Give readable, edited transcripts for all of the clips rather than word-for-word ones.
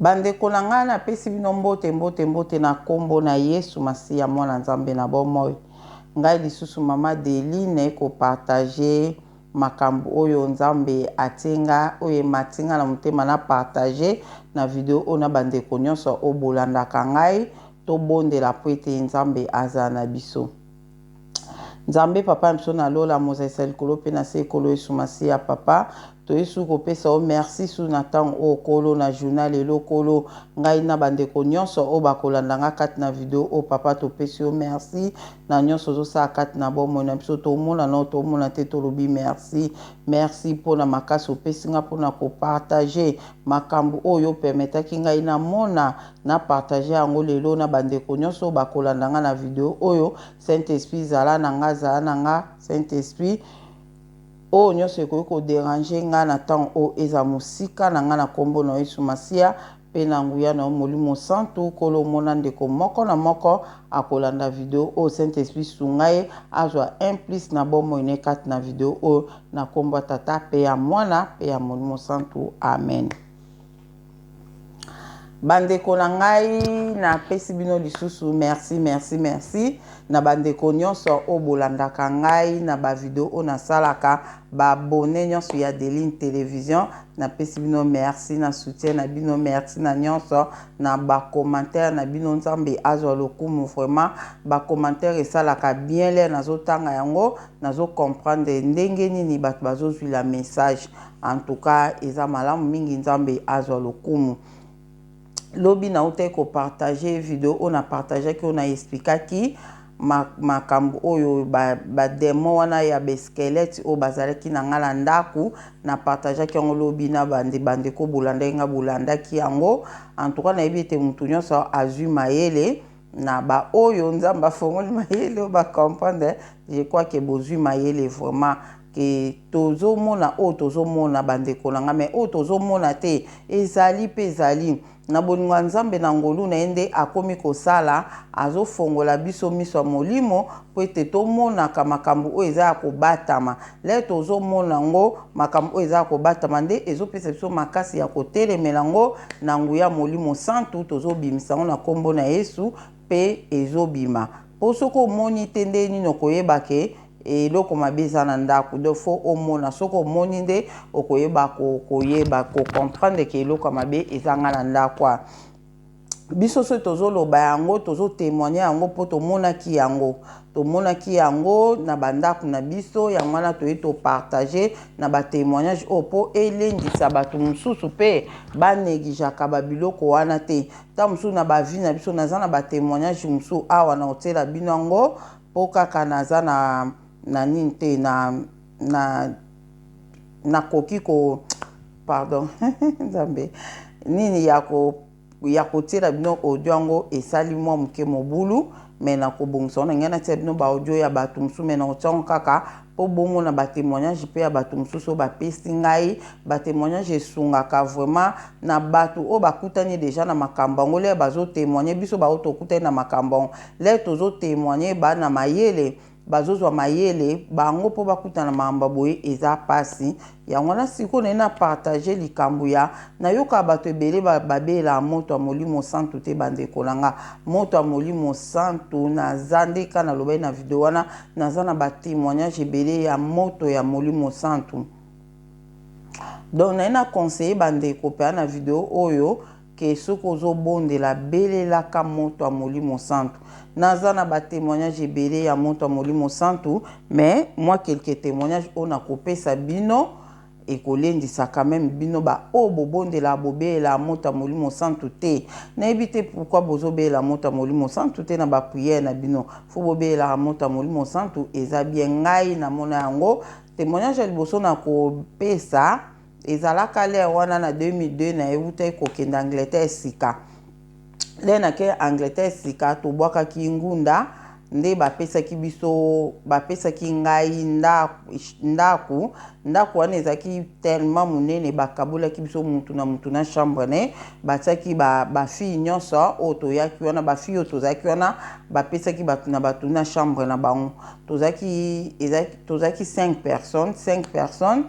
Bandeko na nga na pesi bino mbote na kombo na Yesu Masiya mwana Nzambe na bomoi. Ngai lisusu mama Deline ko partager makambo oyo Nzambe atinga oyo matinga na mutema na partager na video ona bandeko nyonso obolandaka ngai to bondela po ete Nzambe aza na biso. Nzambe papa mso na lola mozesa likolo pe na se ekolo Yesu Masiya papa to Yesu kopesa o merci su na tango o kolo na journal elo kolo ngai na bandeko nyonso o bakolanda nga kati na video o papa to pesi o merci na nyonso zo sa kati na bomo na biso to mona no to mona te to lobi merci pona makasi opesi nga pona ko partager makambo oyo permetaki ngai na mona na partager yango lelo na bandeko nyonso bakolanda nga na video oyo Saint-Esprit zala na nga zala na nga Saint-Esprit o nyonso ekoki kodéranger nga na ntango o eza mosika na nga na kombo na Yesu Masiya pe na nguya na Molimo Santu kolo mona ndeko moko na moko akolanda video o Saint-Esprit sunga ye azwa implice na bomoi ne kati na video o na kombo tata pe ya mwana pe ya Molimo Santu amen. Bandeko na ngai na pesi bino lisusu merci na bandeko nyonso o bolandaka ngai na ba video o na salaka ba abonné nyonso ya Deline Télévision na pesi bino merci na soutien na bino merci na nyonso na ba commentaire na bino Nzambe azwa lokumu vraiment ba commentaire esalaka bien le nazotanga yango nazo comprendre ndenge nini bato bazozwi la message en tout cas eza malamu mingi Nzambe azwa lokumu. Lobi na ute ko partager video on a partagé ki on a expliqué ki makambo oyo ba demo wana ya beskeleti o bazalaki na ngala ndaku na partager ki yango lobi na bande ko bolanda nga bolanda ki yango en tout cas na yebi ete mutu nyonso azwi mayele na ba oyo Nzamba fongoli mayele ba comprendre je crois que bozwi mayele vraiment que tozo mona o tozo mona bandeko na nga mais o tozo mona te ezali pe ezali na boninga Nzambe na ngolu na ende akomi kosala azo fongola biso miso molimo po ete tomonaka makambo oyo eza ya kobatama le tozo mona ngo makambo oyo eza ya kobatama nde ezopesa biso makasi ya kotelemela ngo na nguya Molimo Santu tozobimisa ngo na kombo na Yesu pe ezobima po soko omoni te nde nini okoyeba ke eloko mabe eza na ndako donc fo omona soko omoni nde okoyeba comprendre ke eloko mabe eza nga na ndako biso so tozoloba yango tozotémoigner yango po tomonaki yango na bandako na biso yango wana toye topartage na batémoignage oyo po elendisa bato mosusu mpe banegijaka babiloko wana te ta mosusu na bavi na biso naza na batémoignage mosusu awa na otela bino yango po kaka naza na nini te na koki ko pardon Nzambe nini ya kotiela bino audio yango esali mwa moke mobulu me na kobongisa wana ngai natia bino ba audio ya bato mosusu me na kotia kaka po bongo na batémoignage mpe ya bato mosusu oyo bapesi ngai batémoignage esungaka vraiment na bato oyo bakutani deja na makambo yango le bazotémoigne biso bao tokutani na makambo yango le tozotémoigne bana mayele bazozwa mayele bango po bakutana makambo boye eza pasi yango na siko na partager likambo ya nayoka bato ebele babela moto ya Molimo Santu te bandeko nanga moto ya Molimo Santu naza ndeka na lobai na video wana naza na batémoignage ebele ya moto ya Molimo Santu donc na conseiller bandeko pe na video oyo ke soko ozobondela belelaka moto ya Molimo Santu naza na batémoignage ebele ya moto ya Molimo Santu mais moi quelques témoignages on a kopesa bino ekolendisa quand même bino ba o bobondela bobela moto ya Molimo Santu te nayebi te pourquoi bozobela moto ya Molimo Santu te na bapriere na bino fo bobela moto ya Molimo Santu eza bien ngai na mona yango témoignage ya liboso na kopesa ezalaka le wana na 2002 na euta kokenda Angleterre sika le na ke Angleterre sika tobwakaki ngunda nde bapesaki ngai ndaku wana ezalaki tellement monene bakabolaki biso mutu na chambre ne batiaki bafille nyonso oyo toyaki wana bafille oyo tozalaki wana bapesaki bato na chambre na bango tozalaki 5 personnes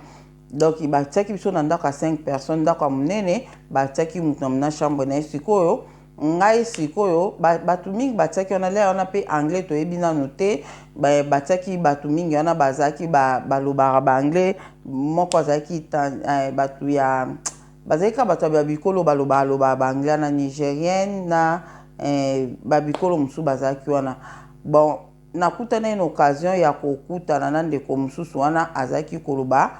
donc batiaki biso na ndako 5 personnes ndako ya monene batiaki mutu na chambre na ye sikoyo ngai sikoyo bato mingi batiaki wana lea wana pe anglais toyebi nanu te batiaki bato mingi wana bazalaki balobaka baanglais moko azalaki bato ya bazalaki bato ya bikolo balobaka baanglais na nigérienne na babikolo mosusu bazalaki wana bon nakutana une occasion ya kokutana na ndeko mosusu wana azalaki koloba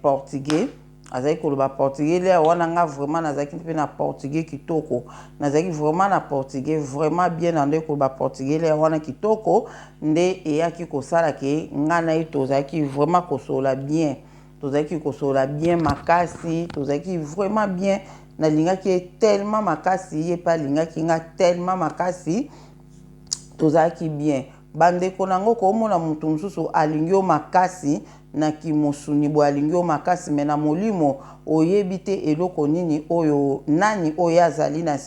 portugais azalaki koloba portugais lea wana nga vraiment nazalaki mpe na portugais kitoko nazalaki vraiment na portugais vraiment bien na nde koloba portugais lea wana kitoko nde eyaki kosala ke nga na ye tozalaki vraiment kosola bien tozalaki kosola bien makasi tozalaki vraiment bien nalingaki ye tellement makasi ye pa alingaki nga tellement makasi tozalaki bien bandeko nango komona mutu mosusu alingi yo makasi na kimosuni bo alingi yo makasi me na molimo oyebi te eloko nini oyo nani oyo azali na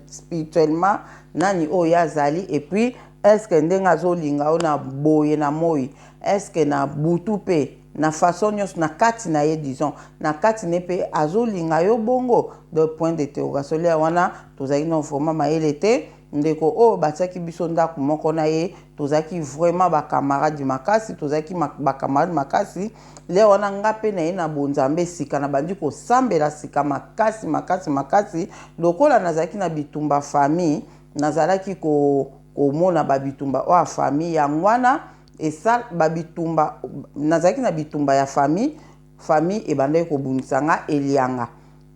spirituellement nani oyo azali et puis est-ce que ndenge azolinga yo na boye na moi est-ce que na butu pe na façon nyonso na kati na ye disons na kati ne pe azolinga yo bongo de point d'interrogation lea wana tozalaki non vraiment mayele te ndeko oyo batiaki biso ndako moko na ye tozalaki vraiment bakamarade makasi tozalaki bakamarade makasi lea wana nga mpe na ye na bonzambe sika na bandi kosambela sika makasi makasi makasi lokola nazalaki na bitumba famille nazalaki komona babitumba oyo ya famille yango wana esa babitumba nazalaki na bitumba ya famille ebandaki kobundisa nga elianga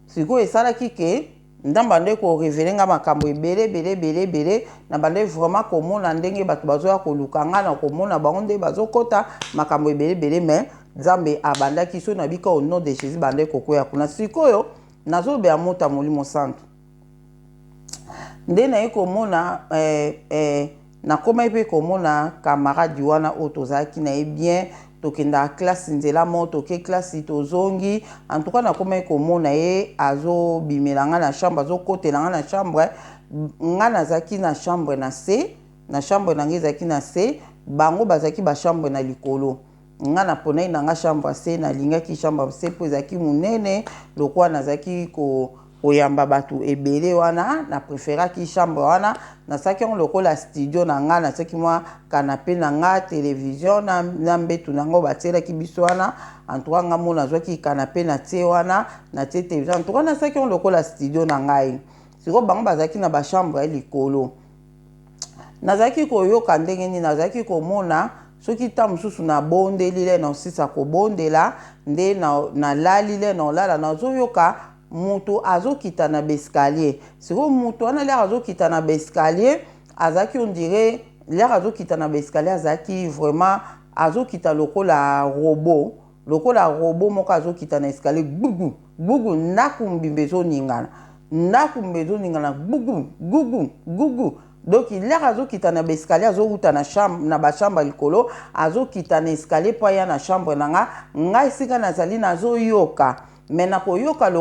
sikoyo esalaki ke ndamba nde ko révéler nga makambo ebele na bande vraiment komona ndenge bato bazoya koluka nga na komona bango nde bazokota makambo ebele mais nzambe abandaki so na bika au nom de Jésus bande kokoya kuna sikoyo nazobea mota molimo santo nde na ye komona nakoma mpe komona camarade wana oyo tozalaki na ye bien tokenda classe nzela mo toke classe tozongi en tout cas nakoma komona ye azobimela nga na chambre azokotela nga na chambre nga nazalaki na chambre na C na chambre na ngai ezalaki na C bango bazalaki bachambre na likolo nga na ponai na nga chambre C nalingaki chambre C mpo ezalaki monene lokola nazalaki koyamba bato ebele wana na préféraki chambre wana nasalaki yango lokola studio na nga natiaki mwa kanape na nga télévision na mbetu nango batielaki biso wana antuka nga mo nazwaki kanape na tie wana natie télévision antuka nasalaki yango lokola studio na ngai sikoyo bango bazalaki na bachambre ya likolo nazalaki koyoka ndenge nini nazalaki komona soki ta mosusu nabondeli le na osisa kobondela nde nalali le na olala nazoyoka mutu azokita na bescalier sikoyo mutu wana lere azokita na bescalier azalaki on dirait lere azokita na bescalier azalaki vraiment azokita lokola robot moko azokita na escalier gugu ndaku mbimba ezoningana gugu donc lere azokita na bescalier azowuta na bachambre likolo azokita na escalier po aya na chambre na nga ngai esika nazali nazoyoka mais nakoyoka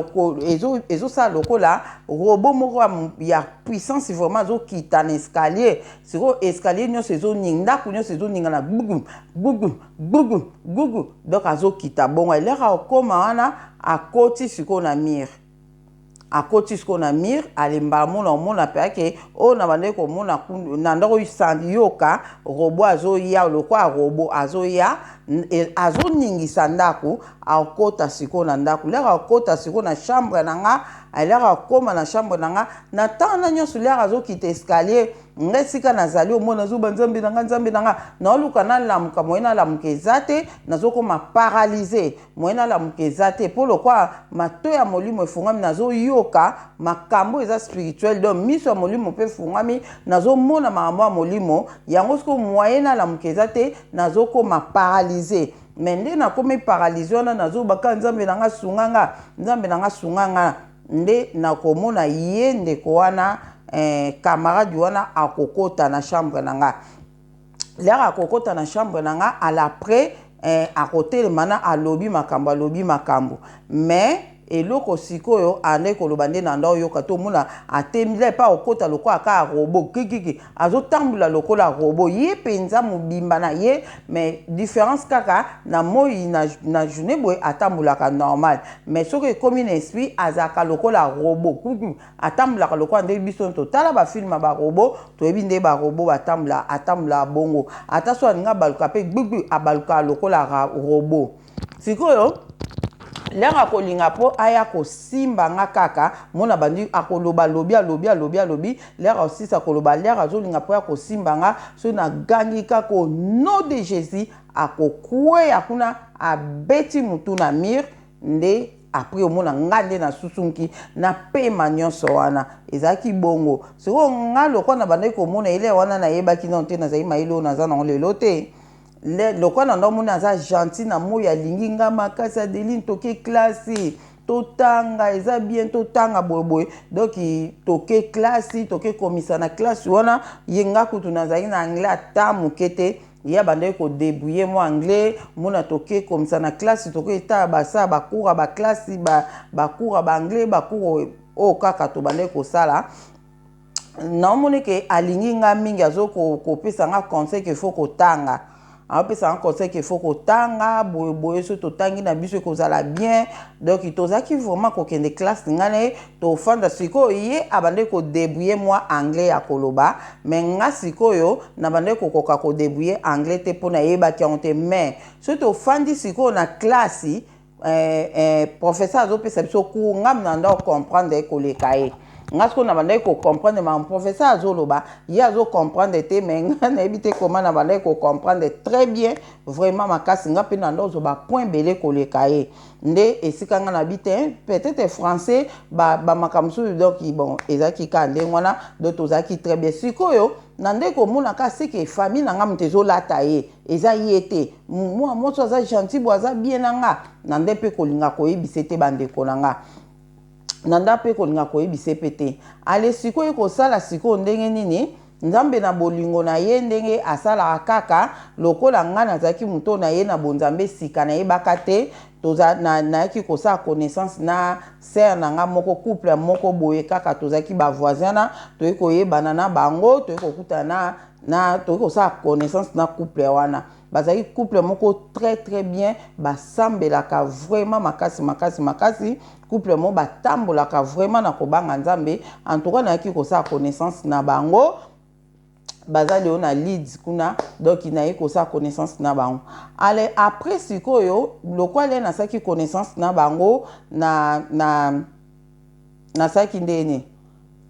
ezosala lokola robot moko ya puissance vraiment azokita na escalier sikoyo escalier nyonso ezoninga ndako nyonso ezoningana gugu donc azokita bongo eleka okoma wana akoti sikoyo na mire akoti sikoyo na mire alemba mona omona mpe ake oyo na bandeki komona na ndako isandi yoka robot azoya lokola robot azoya azoningisa ndako akota sikoyo na ndako leka akota sikoyo na chambre na nga aleka akoma na chambre na nga na ntango na nyonso leka azokita escalier nga esika nazali omona azoba nzambe na nga naoluka nalamuka moye nalamuka eza te nazokoma paralyse moye nalamuka eza te mpo lokwa mato ya molimo efungwami nazoyoka makambo eza spirituel donc miso ya molimo mpe efungwami nazomona makambo ya molimo yango siko moye nalamuka eza te nazokoma paralyse mais nde nakomi paralyse wana nazobaka nzambe na nga sunganga nde nakomona ye ndeko wana camarade wana akokota na chambre na nga lere akokota na chambre na nga à l'après akotelema na alobi makambo mais eloko sikoyo ande koloba nde na ndao yoka to mona atemile pa okota loko aka robot kikiki azotambula lokola robot ye penza mobimba na ye mais différence kaka na moi na journée boye atambulaka normal mais soki ekomi na esprit azaka lokola robot atambulaka lokola nde biso totala bafilme ba robot toyebi nde ba robot atambula bongo ata so aninga baluka pe gbigbi abaluka lokola robot sikoyo lenga kolinga po aya kosimba nga kaka mona bandi akoloba lobi lenga osisa koloba lenga azolinga po ya kosimba nga so na gangi kaka au nom de Jésus akokweya kuna abeti mutu na mire nde après omona nga nde na susunki na pema nyonso wana ezaki bongo siko nga lokwa na bandai komona ile wana na yebaki non te nazali mailo naza na lelo te lokwa na ndomona aza gentil na moyo alingi nga makasi Adeline toke classe totanga eza bien totanga boyeboye donc toke classe toke komisa na classe wana yenga kutu nazali na anglais ata moke te ya bandai ko débrouiller moi anglais mona toke komisa na classe toke eta basa bakura ba classe bakura ba anglais bakura o kaka to bandai ko sala na moni ke alingi nga mingi azo ko pesa nga conseil que faut ko tanga apesa un conseil qu'il faut que tanga boye so to tangi na biso ko zala bien donc tozaki vraiment ko kende classe ngane to fanda siko ye abande ko débrouiller moi anglais ya koloba mais nga sikoyo na bande ko koka ko débrouiller anglais te pona yeba ki onte mais so to fandi siko na classe professeur azo pesa biso ku ngam na ndo comprendre ko le kaye ngasko na bandai ko comprendre ma professeur azoloba ya zo comprendre te mais na ebite comment na bandai ko comprendre très bien vraiment makasi nga pe na ndo zo ba point belé ko le kaye nde esika nga na bite peut-être français ba makamsu donc bon ezaki ka nde ngwana do tozaki très bien sikoyo na nde ko mona ka seke famille na nga mtezo lata ye eza yete moi mo so za gentil boza bien nga na nde pe ko linga ko yebise te bande ko nga nanda pe kolinga koyebise pete ale sikoyo kosala sikoyo ndenge nini nzambe na bolingo na ye ndenge asala kaka lokola nga nazaki muto na ye na bonzambe sika na ye bakate toza na yaki kosala connaissance na sœur na nga moko couple moko boye kaka tozaki ba voisins toyi koyebana na bango toyi kokutana na toyi kosala connaissance na couple wana bazali couple moko très bien basambelaka vraiment makasi couple mo batambolaka vraiment na kobanga nzambe en tout cas na yaki kosala connaissance na bango bazali ona leads kuna donc na yaki kosala connaissance na bango ale après sikoyo lokwale na saki connaissance na bango na saki ndeni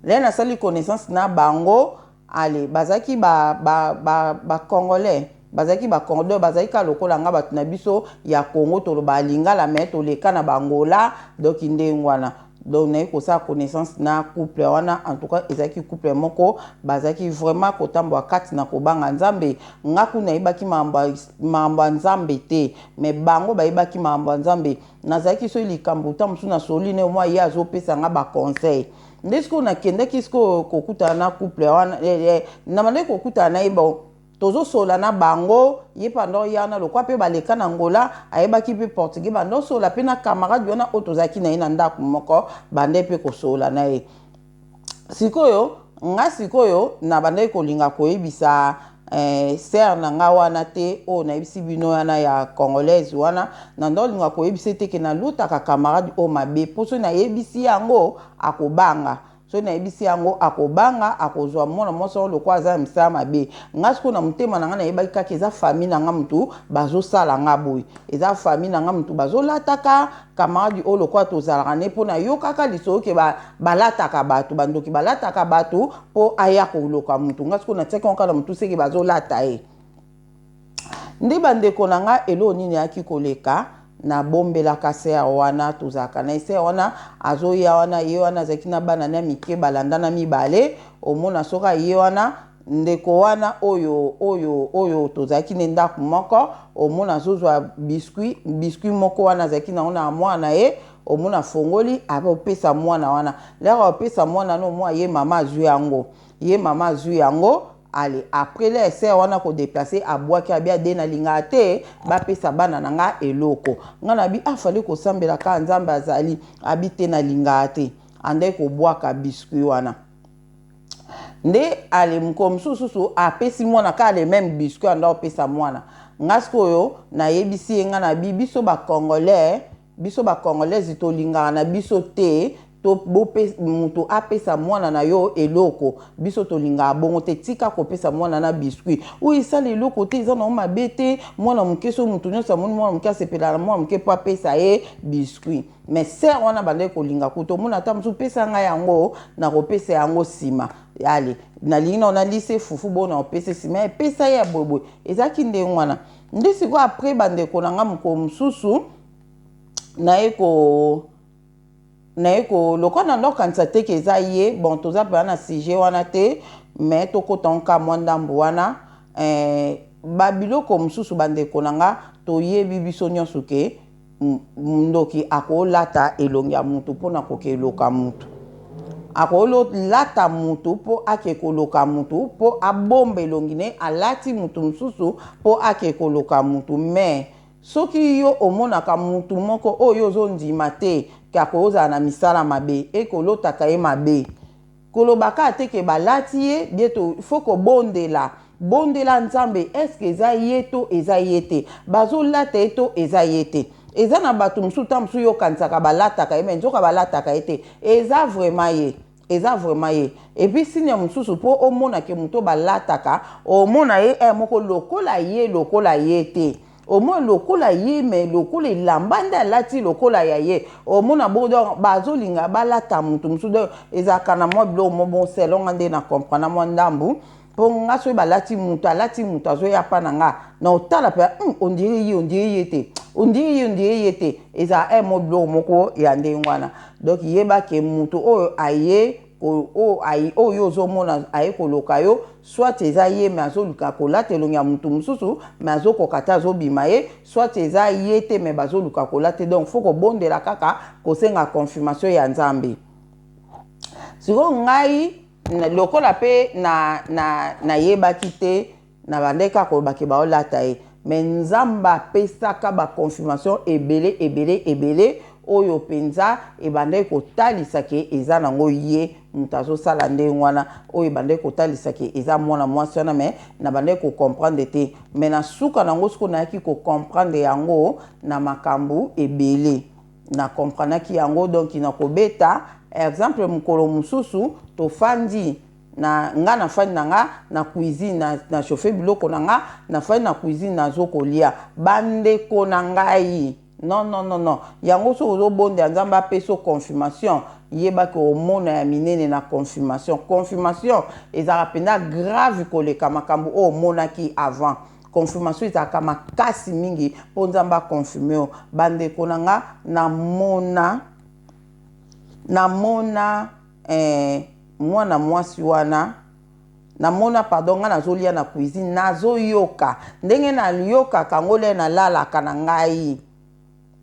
le na sali connaissance na bango ale bazaki ba congolais bazaki ba Congo bazaki ka lokola nga batu na biso ya Congo to ba lingala mais to leka na bangola donc ndengwana donc na ko sa connaissance na couple wana en tout cas ezaki couple moko bazaki vraiment kotambo kati na kobanga nzambe ngaku na ibaki mamba nzambe te mais bango ba ibaki mamba nzambe nazaki so likambo tamusu na soline moi ya zo pesa nga ba conseil ndesko na kende kisko kokuta na couple wana na mane kokuta na ibo tozo sola na bango ye pendant yana lokwa pe baleka na ngola ayebaki pe portugais bando sola pe na camarade yona otozaki na ina ndako moko bande pe ko sola na ye sikoyo nga sikoyo na bande ko linga ko ebisa sœur na nga wana te o na ebisi bino yana ya congolaise wana na ndo linga ko ebise te ke na luta ka camarade o mabe poso na ebisi yango akobanga so na ebisi yango akobanga akozwa mona moso lokwa za misa mabe ngasko na mutema na nga na yebaki kaka eza famille na nga mutu bazosala nga boye eza famille na nga mutu bazolataka camarade o lokwa tozalaka ne mpona yo kaka liso ke balataka bato bandoki balataka bato po aya koloka mutu ngasko na tiaki onka na mutu seke bazolata ye ndi bandeko na nga elo nini yaki koleka na bombela kasea wana tozaka na ese wana azoya wana ye wana zaki na bana na mike balanda na mibale omona soka ye wana ndeko wana oyo tozaki ne ndako moko omona zozwa biscuit moko wana zaki na ona mwana ye omona fongoli abe opesa mwana wana lera opesa mwana no mwa ye mama azwi yango allez après les sœurs wana ko déplacer à bois ki abia de na linga te ba pesa bana nanga eloko ngana bi afale ko sambela ka nzambe azali abite na linga te ande ko bois ka biscuit wana nde ale mkomsusu apesi mwana ka le même biscuit anda opesa mwana ngasko yo na yebisi ngana bi biso ba congolais zitolinga na biso te to bope muto apesa mwana na yo eloko biso tolinga bongo te tika kopesa mwana na biscuit o isala eloko te eza na mabe te mwana moke so mutu nyonso amoni mwana moke asepela na mwana moke po apesa ye biscuit mais ser wana bande kolinga kuto mona ata mosu pesa ngai yango na kopesa yango nsima ale nalingi na ona lise fufu bona opesa nsima epesa ye ya boyeboye ezalaki ndenge wana nde sikoyo apres bandeko na nga moko mosusu naye ko lokola na ndokanisa te ke eza ye bon toza mpe na sujet wana te mais tokota nka mwa ndambo wana babiloko mosusu bandeko na nga toyebi biso nyonso ke ndoki akolata elongi ya mutu mpona koke eloka mutu akolata mutu mpo ake koloka mutu mpo abomba elongi ne alati mutu mosusu mpo ake koloka mutu mais soki yo omonaka mutu moko oyo ozondima te kako ozala na misala mabe ekolotaka ye mabe kolobaka te ke balati ye bieto faut bondela nzambe eske eza ye to eza ye te bazolata ye to eza ye te eza na bato mosusu ta mosusu yokanisaka balataka ye me nzoka balataka ye te eza vraiment ye epuis signe mosusu mpo omonake moto balataka omona ye moko lokola ye te omona lokola ye me lokola elamba nde alati lokola ya ye omona bodo bazolinga balata mutu mosusu ezalaka na mwa biloko mo bon selonga nde na comprendre mwa ndambu mpo nga soki alati mutu azoya pa na nga na otala mpe ondire ye te ezala mo biloko moko ya ndenge wana donc yebake mutu oyo aye oyo ozomona aye koloka yo soit eza ye me azoluka kolata elongi ya mutu mosusu me azokoka te azobima ye soit eza ye te me bazoluka kolata donc faut kobondela kaka kosenga confirmation ya nzambe sikoyo ngai lokola mpe nayebaki te na bandeka kolobaki baolata ye me nzambe apesaka baconfirmation ebele oyo penza ebandeki kotalisaki eza nango ye mutu azosala ndenge wana oyo ebandeki kotalisaki eza mwana mwasi wana me na bandeki kokomprendre te me na suka nango siko nayaki kokomprendre yango na makambo ebele na komprenaki yango donc na kobeta exemple mokolo mosusu tofandi na nga nafandi na nga na cuisine na chauffe biloko na nga nafandi na cuisine nazokolia bandeko na ngai non yango so ozobonda nzambe apeso confirmation yebaki omona ya minene na confirmation ezalaka mpenza grave koleka makambo oyo omonaki avant confirmation ezalaka makasi mingi mpo nzambe akonfirme yo bandeko na nga namona mwana mwasi wana namona pardon nga nazolia na cuisine nazoyoka ndenge nayokaka ngo le nalalaka na ngai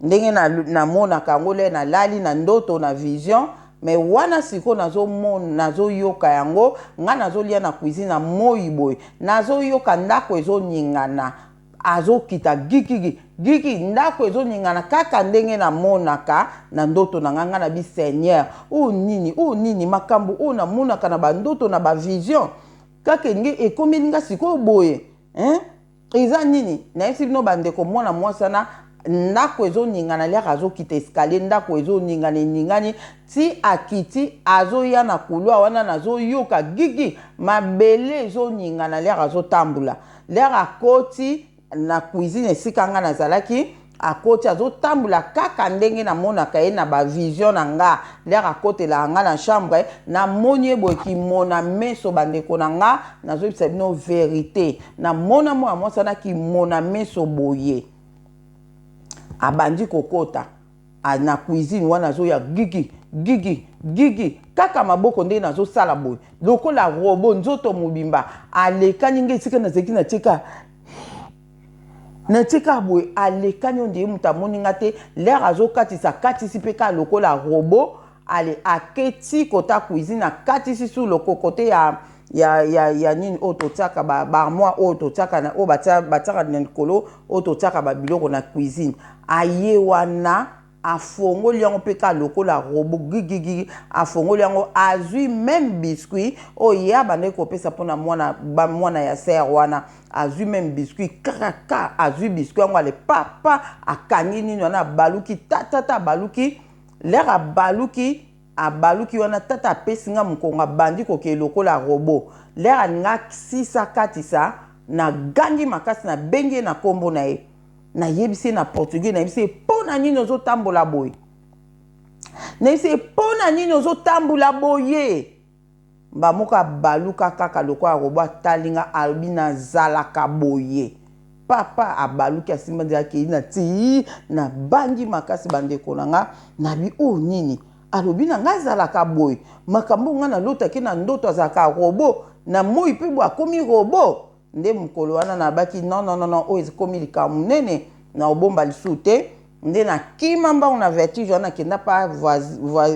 ndenge namonaka yango le nalali na ndoto na vision me wana siko nazoyoka yango nga nazolia na cuisine na moi boye nazoyoka ndako ezoningana azokita giki ndako ezoningana kaka ndenge namonaka na ndoto na nga na bi Seigneur o nini makambo o namonaka na bandoto na bavision kaka nge ekomi nga siko boye eza nini nayebisi bino bandeko mwana mwasana ndako ezoningana liaka azokita escalier ndako ezoningana ti akiti azoya na kulwa wana nazoyoka gigi mabele ezoningana liaka azotambula liaka akoti na cuisine esika nga nazalaki akoti azotambula kaka ndenge namonaka ye na bavision na nga liaka akotela nga na chambre namoni ye boye kimona meso bandeko na nga nazoyebisa bino verité namona mwana mwasana kimona meso boye abandi kokota na cuisine wana azoya gigi kaka maboko ndenge nazosala boye lokola robo nzoto mobimba alekani nge esika nazeki natika boye alekani ondeye mutu amoninga te lere katisi mpe ka lokola robo ale aketi kota cuisine akatisi su kote ya nini ototiaka barmoire ototiaka na o batiaka na likolo ototiaka babiloko na cuisine aye wana afongoli yango mpe ka lokola robot gigigi afongoli yango azwi même biscuit oyo ye abandaki kopesa mpona mwana ya ser wana azwi même biscuit kaka azwi biscuit yango ale papa akangi nini wana abaluki tatata abaluki lere abaluki wana tata apesi nga mokongo abandi kokee lokola robot lere aninga sisa katisa na gangi makasi na bengi ye na nkombo na ye na yebisi na portugais na yebisi pona nini ozotambola boye na yebisi pona nini ozotambola boye moko abaluka kaka lokola robot atalinga alobi nazalaka boye papa abaluki asimba nzela na ti na bangi makasi bandeko na nga nabi o nini alobi na nga azalaka boye makambo nga nalotaki na ndoto azalaka robot na moi mpe bo akomi robot nde mokolo wana nabaki non oyo ekomi likambo munene na obomba lisusu te nde na kima mbango na vertige wana kenda pa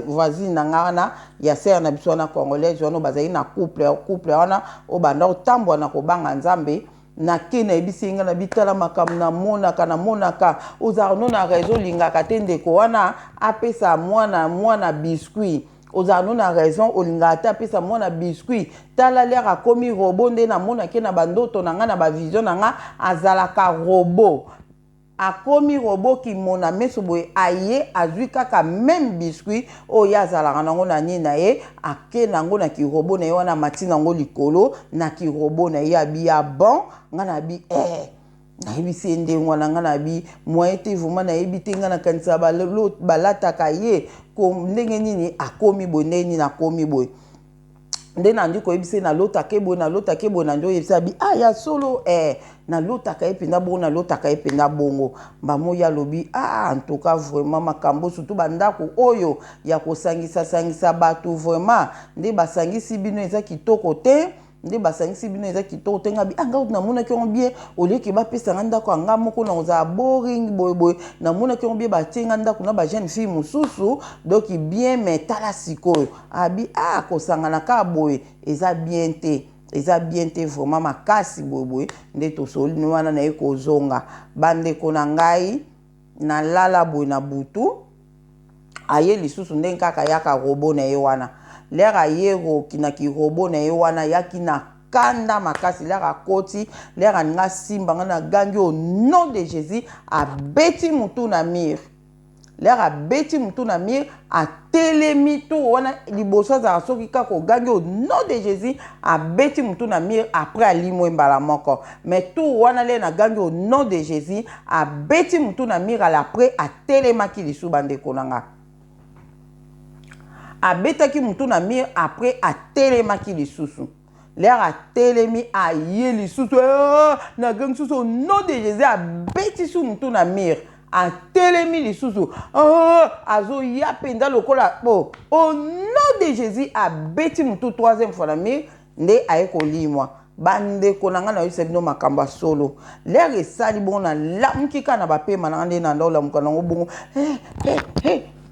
voisine na nga wana ya sere na biso wana congolaise wana bazali na couple wana o banda otambola na kobanga nzambe na ke na yebisi nga na bitala makambo namonaka ozala no na raison olingaka te ndeko wana apesa mwana biscuit ozala no na raison olingaka te apesa mwana biscuit tala lere akomi robot nde namonake na bandoto na nga na bavision na nga azalaka robot akomi robot kimona meso boye aye azwi kaka même biscuit oyo azalaka nango na nini na ye ake nango na kirobot na ye wana mati nango likolo na kirobot na ye abi ya bon nga na bi nayebisi ye ndenge wana nga na bi moyen te vraiment nayebi te nga nakanisa balataka ye ndenge nini akomi boye ndenge nini akomi boye nde nandi koyebisa nalotaka boye nandi oyebisa bi ya solo nalotaka ye mpenza bongo nalotaka ye mpenza bongo bamoya alobi en tout cas vraiment makambo surtout bandako oyo ya kosangisa bato vraiment nde basangisi bino eza kitoko te nde basangisi bino eza kitoko te nga bi nga namonaki yango bien oleki bapesa nga ndako anga moko na ozala boring boyeboye namonaki yango bien batie nga ndako na bajeune fille mosusu donc bien mais tala sikoyo abi kosangana ka boye eza bien te vraiment makasi boyeboye nde tosoli wana na ye kozonga bandeko na ngai nalala boye na butu aye lisusu ndenge kaka yaka robot na ye wana lere aye kinaki robot na ye wana yaki na kanda makasi lere akoti lere aninga simba nga na gangi au nom de Jésus abeti mutu na mire lere abeti mutu na mire atelemi tu wana liboso azala soki kaka ogangi au nom de Jésus abeti mutu na mire après alimwe mbala moko mais tu wana lere na gangi au nom de Jésus abeti mutu na mire ala après atelemaki lisu bandeko na nga abetaki mutu na mire après atelemaki lisusu lere atelemi aye lisusu na gangi lisusu au nom de Jésus abeti su mutu na mire atelemi lisusu azoya mpenza lokola po au nom de Jésus abeti mutu troisième fois na mire nde aye kolimwa bandeko na nga na yoyisa bino makambo ya solo lere esali bongo na lamuki kaka na bapema na nga nde na ndaolamuka nango bongo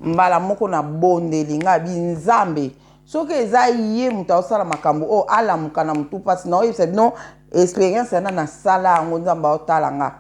mbala moko na bondeli nga bi nzambe soki eza ye mutu aosala makambo oyo alamuka na mutu mpasi na oyebisa bino experience yana nasala yango nzambe aotala nga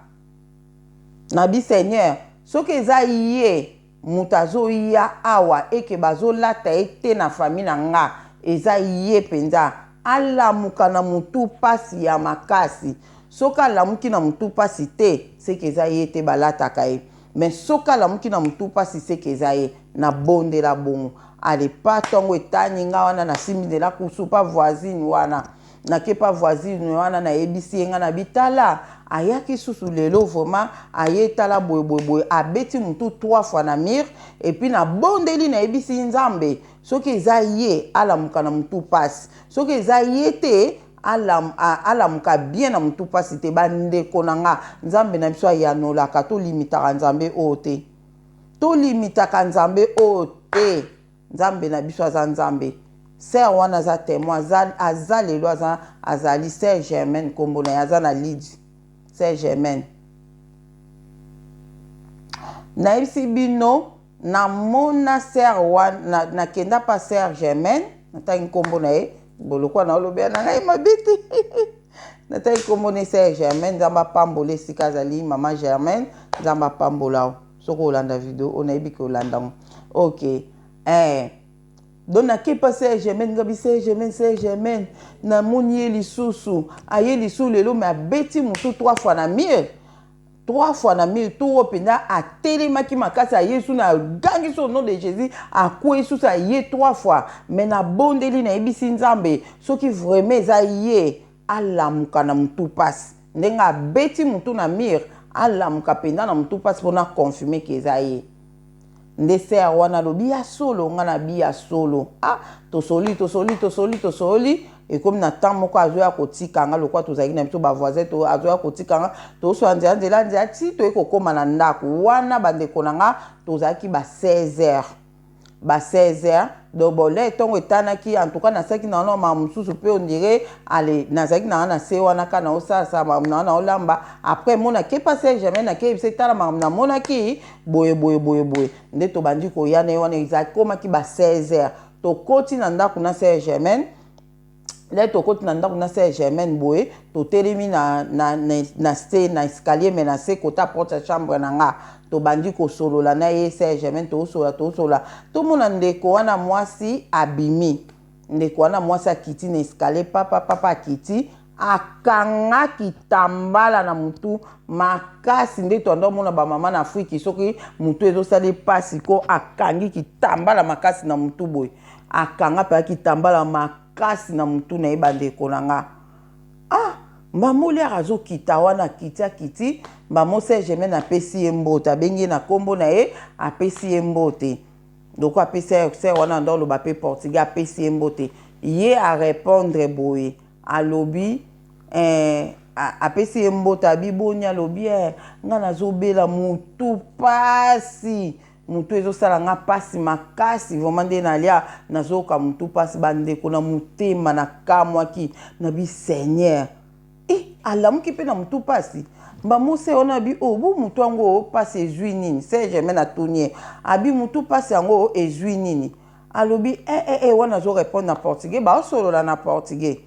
na bi seigneur soki eza ye mutu azoya awa eke bazolata ye te na famille na nga eza ye mpenza alamuka na mutu mpasi ya makasi soki alamuki na mutu mpasi te seke eza ye te balataka ye mais soki alamuki na mutu mpasi seke eza ye na bondela bongo alepa ntongo etani nga wana nasimbindela kusu pa voisine wana nake pa voisine wana nayebisi ye nga na bitala ayaki susu lelo vraiment aye tala boye abeti mutu 3 fois na mire et puis na bondeli nayebisi nzambe soki eza ye alamuka na mutu mpasi soki eza ye te alamuka bien na mutu mpasi te bandeko na nga nzambe na biso ayanolaka tolimitaka nzambe oyo te tolimitaka nzambe oyo te nzambe na biso aza nzambe ser wana aza témoin aza lelo azali ser Germaine nkombo na ye aza na lidi ser Germaine nayebisi bino namona ser wana nakenda pa ser Germaine natangi nkombo na ye bolokwa na olobi na ngai mabiti natai komone Sœur Germaine nzamba pambola esika azali mama Germaine nzamba pambola soko olanda video onayebi ke olanda ok donc nake pa Sœur Germaine ngabi Sœur Germaine namoni ye lisusu aye lisusu lelo me abeti mutu 3 fois na mire 3 fois na mire tout openda atelemaki makasi aye su na gangi so nom de Jésus akwe su sa ye 3 fois mais na bondeli na yebisi nzambe soki vraiment eza ye alamuka na mutu pasi ndenge abeti mutu na mire alamuka penda na mutu pasi mpona confirme ke eza ye nde sœur wana lobi ya solo nga na bi ya solo tosoli et comme na temps moko azoya kotikanga lokwa tozalaki na biso bavoisin to azoya kotikanga toswa nzela ti toye kokóma na ndako wana bandeko na nga tozalaki ba 16h donc bon là etongo etanaki en tout cas nasalaki na wana ma mosusu mpe ondire ale nazalaki na wana se wana ka na osasa na olamba après monaki pa Sœur Germaine nakeyebisa etala makambo namonaki boye nde tobandi koya na ye wana ezalaki komaki ba 16h tokoti na ndako na Sœur Germaine là tokoti na ndako na Sœur Germaine boye totelemi na escalier menacé kota porte ya chambre na nga tobandi kosolola na ye Sœur Germaine tosola tomona ndeko wana mwasi abimi ndeko wana mwasi akiti na escalier papa akiti akangaki tambala na mutu makasi nde tondo mona ba mama na Afrique soki mutu ezosali pasi ko akangi kitambala makasi na mutu boye akanga pa kitambala makasi na mutu na ebandeko na nga mbamoli azokita wana kiti mbamo Sœur Germaine apesi ye mbote abengi na kombo na ye apesi ye mbote donc apesi sœur wana ndolo ba pe portugais apesi ye mbote ye a répondre boye alobi apesi ye mbote abiboni alobi nga nazobela mutu pasi mutu ezosala nga pasi makasi vraiment nde nalia nazoka mutu pasi bandeko na motema na kamwaki na bi Seigneur alamuki mpe na mutu pasi mbamose ona bi bu mutu yango pasi ezwi nini Sœur Germaine atonie abi mutu pasi yango ezwi nini alobi wana zo répondre na portugais baosolola na portugais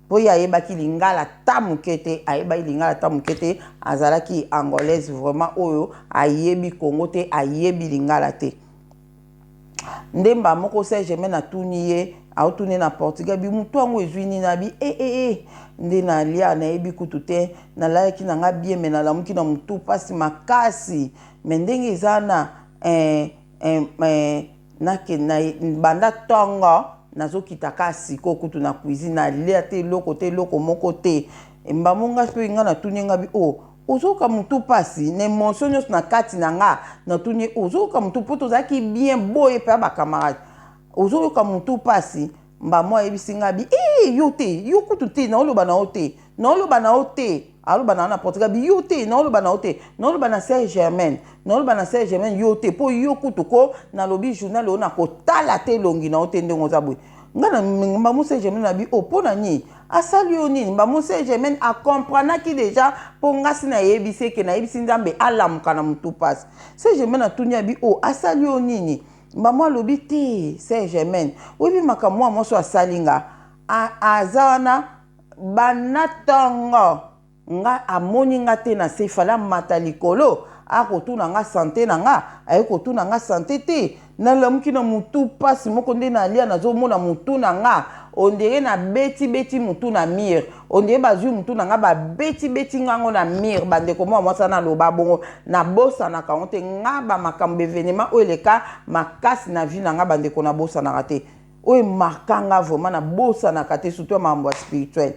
po ye ayebaki lingala ta moke te ayebaki lingala ta moke te azalaki angolaise vraiment oyo ayebi Congo te ayebi lingala te nde mbamoko Sœur Germaine atuni ye aotuni na portugais bi mutu yango ezwi nini abi nde nalia nayebi kutu te nalayaki na nga bien me nalamuki na mutu pasi makasi me ndenge eza na banda tongo nazokitaka siko kutu na cuisine nalia te eloko moko te mbamonga mpe nga natuni nga bi ozoka mutu pasi na émotion nyonso na kati na nga natuni ozoka mutu mpo tozalaki bien boye mpe ya bakamarade ozoyoka mutu pasi mbamo ayebisi nga bi yo te yo kutu te naoloba na yo te aloba na portugais bi yo te naoloba na yo te naoloba na Sœur Germaine yo te mpo yo kutu ko nalobi journal oyo nakotala te elongi na yo te ndenge oza boye nga na mbamo Sœur Germaine na bi mpona nini asali yo nini mbamo Sœur Germaine akomprenaki deja mpo ngasi nayebisi eke nayebisi nzambe alamuka na mutu pasi Sœur Germaine atuni ya bi asali yo nini mbamo alobi te Sœur Germaine oyebi makambo moso asali nga aza wana banatongo nga amoni nga te na se fala mata likolo akotuna nga santé na nga ayekotuna nga santé te nalamuki na mutu pasi moko nde nalia nazomona mutu na nga ondire na beti mutu na mire ondire bazwi mutu na nga babeti ngango na mire bandeko mwa mwasa na loba bongo na bosa na kango te nga bamakambo événement oyo eleka makasi na vie na nga bandeko na bosa na te oyo markanga vraiment na bosa na te surtout mambo spirituel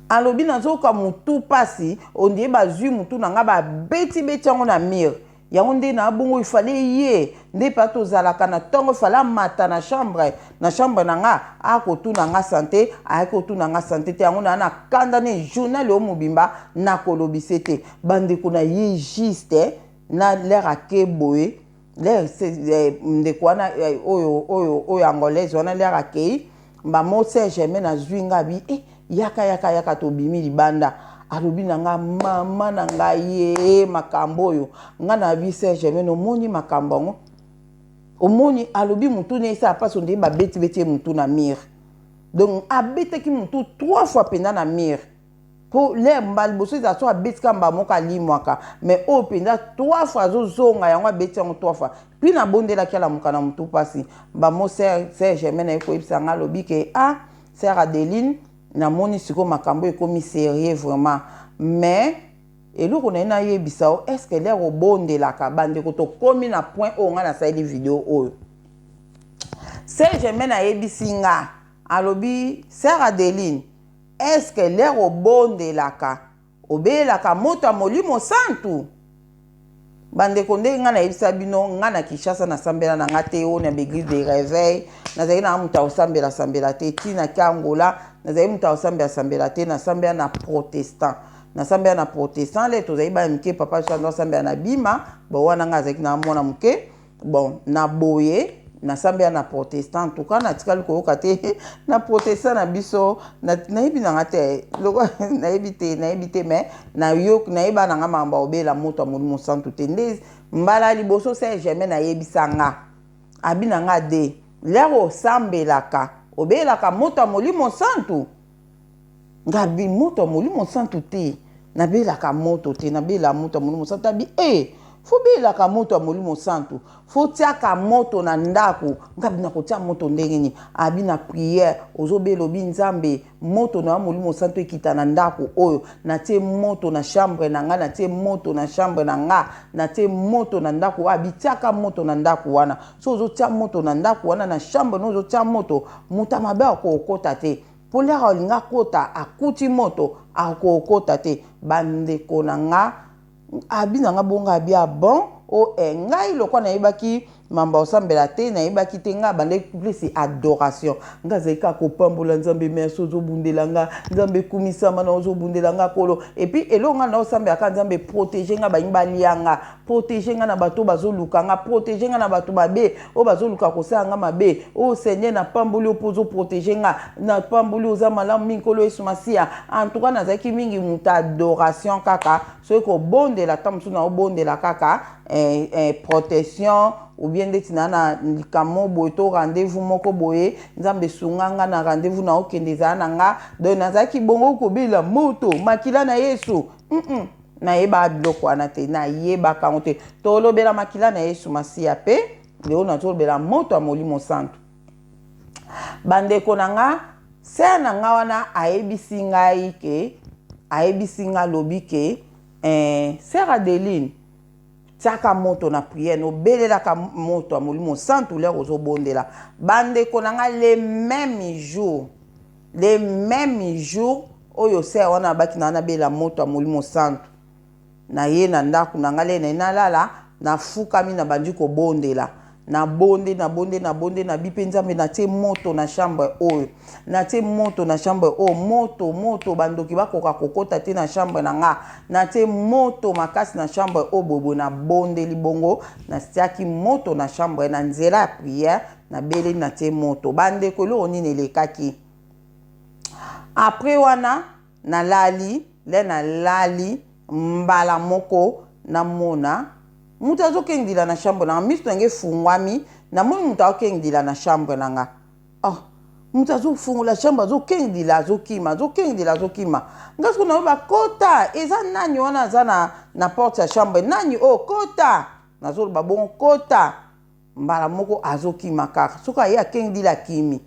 alobi nazoka mutu pasi ondire bazwi mutu na nga babeti yango na mire yango nde na bongo ifale ye nde pa tozalaka na ntongo ifala mata na chambre na nga akotuna nga santé ayekotuna nga santé te yango na kanda ne journal oyo mobimba nakolobise te bandeko na ye juste na lere ake boye lere ndeko wana oyo angolaise wana lere akei mbamo Sœur Germaine azwi nga bi yaka tobimi libanda alobi na nga mama na nga ye makambo oyo nga na bi Sœur Germaine omoni makambo ngo omoni alobi mutu ne isa pasi onde babeti mutu na mire donc abete ki mutu 3 fois penda na mire pour les mbal boso za so abeti kamba moka limwaka mais o penda 3 fois zo zonga yango abeti yango 3 fois puis na bondela kala mukana mutu pasi ba mo ser Germaine eko ibsanga lobi ke sœur Adeline na moni siko makambo ekomi sérieux vraiment mais eloko na ina yebisa o est-ce que l'air obondela ka bande ko to komi na point o nga na saili vidéo oyo sœur Germaine ayebisinga alobi sœur Adeline est-ce que l'air obondelaka obelaka moto molimo santu bande konde nga na yebisa bino nga na Kinshasa na sambela na ngate o na l'église de réveil na zali na muta osambela sambela te tina kangola na zali muta osambela sambela te na sambela na protestant na sambela na protestant le to zali ba mike papa chando sambela na bima bo wana nga zali na mwana muke bon na boye na sambela na protestant en tout cas na tikali ko kate na protestant na biso na yebi na ngate loko na yebite mais na yo na yeba na ngamba obela moto molimo santu tendez mbala liboso c'est jamais na yebisanga abina nga de lero sambelaka obelaka moto molimo santu ngabi moto molimo santu te na belaka moto te na bela moto molimo santu abi faut belaka moto molimo santu faut tiaka moto na ndako ngabi na kotia moto ndengeni abi na prière ozobelo binzambe moto na molimo santu ekita na ndako oyo na tie moto na chambre na nga na tie moto na chambre na nga na tie moto na ndako abi tiaka moto na ndako wana so ozotia moto na ndako wana na chambre no ozotia moto muta mabe akokota te polera olinga kota akuti moto akokota te bandeko na nga abina nga bonga bia bon o ngai lokwa na yebaki mamba osambela te na yebaki te nga bande plus adoration nga zeka ko pambola nzambe merci ozobundela nga nzambe kumisama na ozobundela nga kolo et puis elonga na osambela ka nzambe protéger nga bayimba lianga protéger nga na bato bazoluka nga protéger nga na bato babe o bazoluka kosala nga mabe o Seigneur na pamboli opozo protéger nga na pamboli oza malamu minkolo Yesu Masia en tout cas na zaki mingi muta adoration kaka so ko bondela tamsu na obondela kaka protection ou bien ndeti na likamo boye to rendez-vous moko boye nzambe sunganga na rendez-vous na okendeza na nga donc nazaki bongo kobela moto makila na Yesu na yeba biloko wana te na yeba kango te tolobela makila na Yesu Masia pe leo na tolobela moto molimo santu bandeko na nga se na nga wana ayebisi ngai ke ayebisi nga lobi ke sœur Adeline tiaka moto na prière no belelaka moto molimo santu lero ozobondela bandeko na nga les mêmes jours oyo sœur wana baki na bela moto molimo santu na ye na ndako na nga le na lala na fukami na bandi ko bondela na bonde na bipe nzambe na tie moto na chambre oyo na tie moto na chambre o moto bandoki bakoka kokota te na chambre na nga na tie moto makasi na chambre o bobo na bonde libongo na stiaki moto na chambre na nzela ya prière na bele na tie moto bandeko lo nini elekaki après wana na lali mbala moko na mona muta zokengdila na chambre na miso nge fungwami na moni muta okengdila na chambre na nga muta zofungula chambre zokengdila zokima ngasko na ba kota eza nani wana za na porte ya chambre nani kota nazo ba bon kota mbala moko azokima kaka soka ye akengdila kimi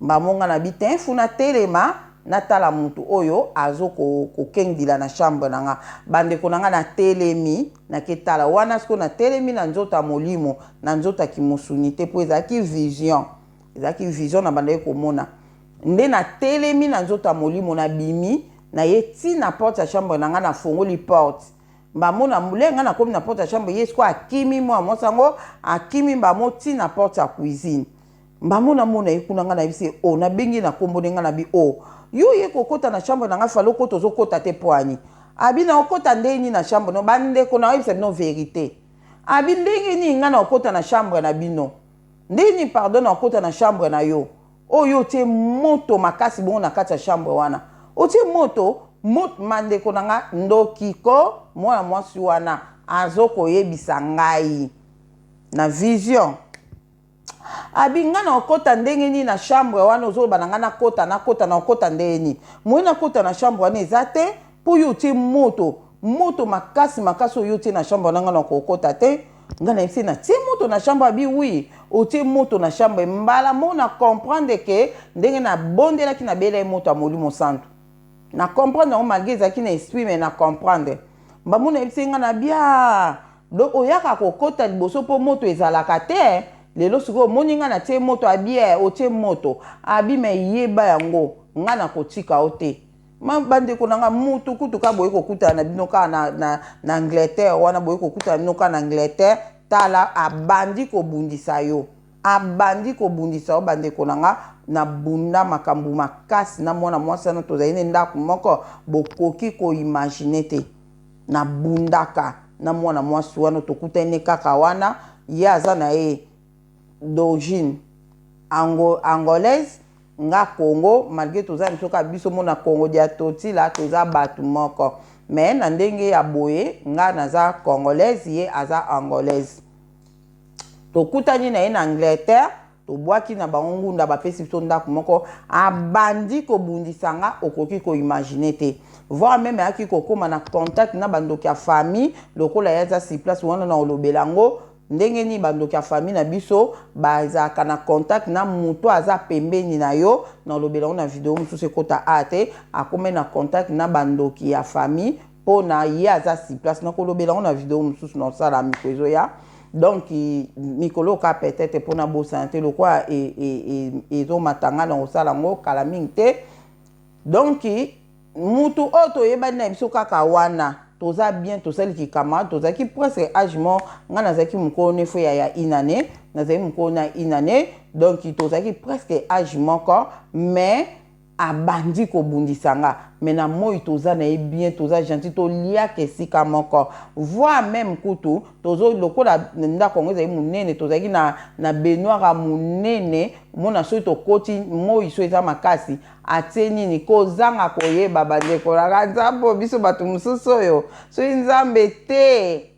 mbamonga na bitin funa telema natala mutu oyo azoko kokengdila na chambre nanga bandeko nanga na telemi na ketala wana sko na telemi na nzota molimo na nzota kimosunite po ezaki vision na bandeko komona nde na telemi na nzota molimo na bimi na yeti na porte ya chambre nanga na fongoli porte mbamona mulenga na komi na porte ya chambre yesko akimi mwa mosango akimi mbamoti na porte ya cuisine mbamona mona ekuna nga na bisi na bengi na kombo nga na bi yo ye kokota na chambre na nga falo koto zokota te poani abi na okota ndeni na chambre no bande ko na yebisa no vérité abi ndenge ni nga na okota na chambre na bino ndeni pardon na okota na chambre na yo oyo te moto makasi bongo na kati ya chambre wana otie moto mande ko na nga ndokiko mwana mwasi wana azoko yebisa ngai na vision abi nga na okota ndenge ni na chambre wana ozoloba na nga nakota na okota ndenge ni moi nakota na chambre wana eza te mpo yo tie moto makasi oyo tie na chambre wana nga na kokota te nga na yebisi na tie moto na chambre abi oui otie moto na chambre mbala mo na comprendre ke ndenge na bondelaki na bela moto ya molimo santu na comprendre yango malgré ezalaki na esprit mais na comprendre mbambo na yebisi nga na bia donc oyaka kokota liboso mpo moto ezalaka te lelo sikoyo omoni nga na tie moto abi otie moto abi me yeba yango nga na kotika o te bandeko na nga mutu kutuka boye kokutana na bino kaka na Angleterre wana boye kokutana bino kaka na Angleterre tala abandi kobundisa yo bandeko na nga na bunda makambo makasi na mwana mwasi wana tozali ne ndako moko bokoki koimagine te na bundaka na mwana mwasi wana tokutane kaka wana ye aza na ye d'origine angolaise nga Congo malgré toza misoka biso mona Congo dia toti la toza batu moko mais na ndenge ya boye nga naza congolaise ye aza angolaise tokutani na ye na Angleterre tobwaki na bango ngunda bapesi biso ndako moko abandi kobundisa nga okoki koimagine te voire même ayaki kokóma na contact na bandoki ya famille lokola ye aza si place wana na olobela ngo ndenge ni bandoki ya famille na biso bazalaka na contact na mutu aza pembeni na yo na olobela ngo na video mosusu ekota ate akome na contact na bandoki ya famille mpo na ye aza si place na kolobela ngo na video mosusu na osala mikolo ezoya donc mikolo ka peut-être pour na bo santé le quoi et matanga na osala ngo kala mingi te donc mutu oto yeba na biso kaka wana toza bien tosali ki camarade tozaki presque âge mo nga nazaki mukolo ne fo ya inane nazaki mukolo na inane donc tozaki presque âge moko mais abandi kobundisa nga mais na moi toza na bien toza gentil to lia kesika moko voire même kutu tozo lokola ndako ngo ezali munene tozaki na benoira munene mona so to koti moi so eza makasi atie nini kozanga koyeba bandeko na nzambo biso bato mosusu oyo so nzambe te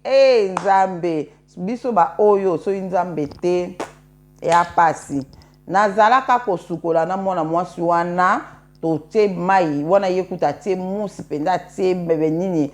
nzambe biso ba oyo so nzambe te ya pasi nazalaka kosukola na mwana mwasi wana tote mai wana yekuta tie musi penda tie bebe nini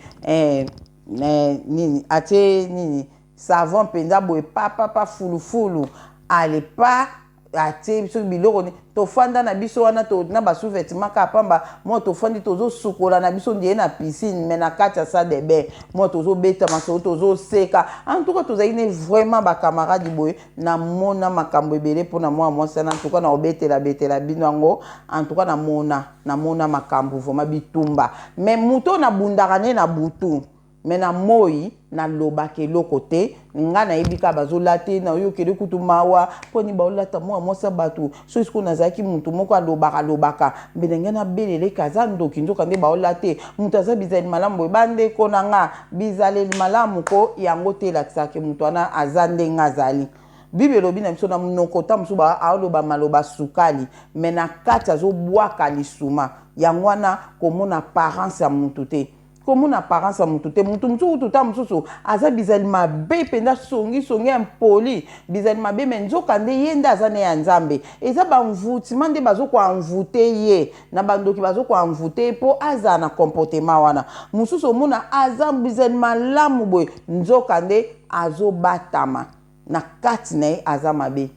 nini atie nini savon penda boye papa fulufulu ale pa atie biso biloko ni tofanda na biso wana to na basouvetement ka pamba mo tofandi tozo sukola na biso ndiye na piscine mais na kati ya salle de bain mo tozo beta maso tozo seka en tout cas tozali ne vraiment ba camarade boye na mona makambo ebele pona moi sana en tout cas na obetela bino yango en tout cas na mona makambo vraiment bitumba mais muto na bundaka ne na butu mais na moi na lobake lokote nga na ebika bazolate na yo kele kutu mawa poni baolata mosa batu so isiko nazaki mutu moko alobaka benenge na belele kaza ndoki nzoka nde baolate mutu aza bizali malamu bande ko nanga bizaleli malamu ko yango te lakisake mutu ana aza ndenga azali Bible lobi na biso na monoko ta musu ba aoloba maloba sukali mais na kati azobwaka lisuma yango wana komona parence ya mutu te komona apparence ya mutu te mutu tuta mususu aza bizali mabe penda songi impoli bizali mabe me nzoka nde ye nde aza ne ya nzambe eza bamvutima nde bazokoanvute ye na bandoki bazokoanvute mpo aza na comportement wana mususu omona aza bizali malamu boye nzoka nde azobatama na kati na ye aza mabe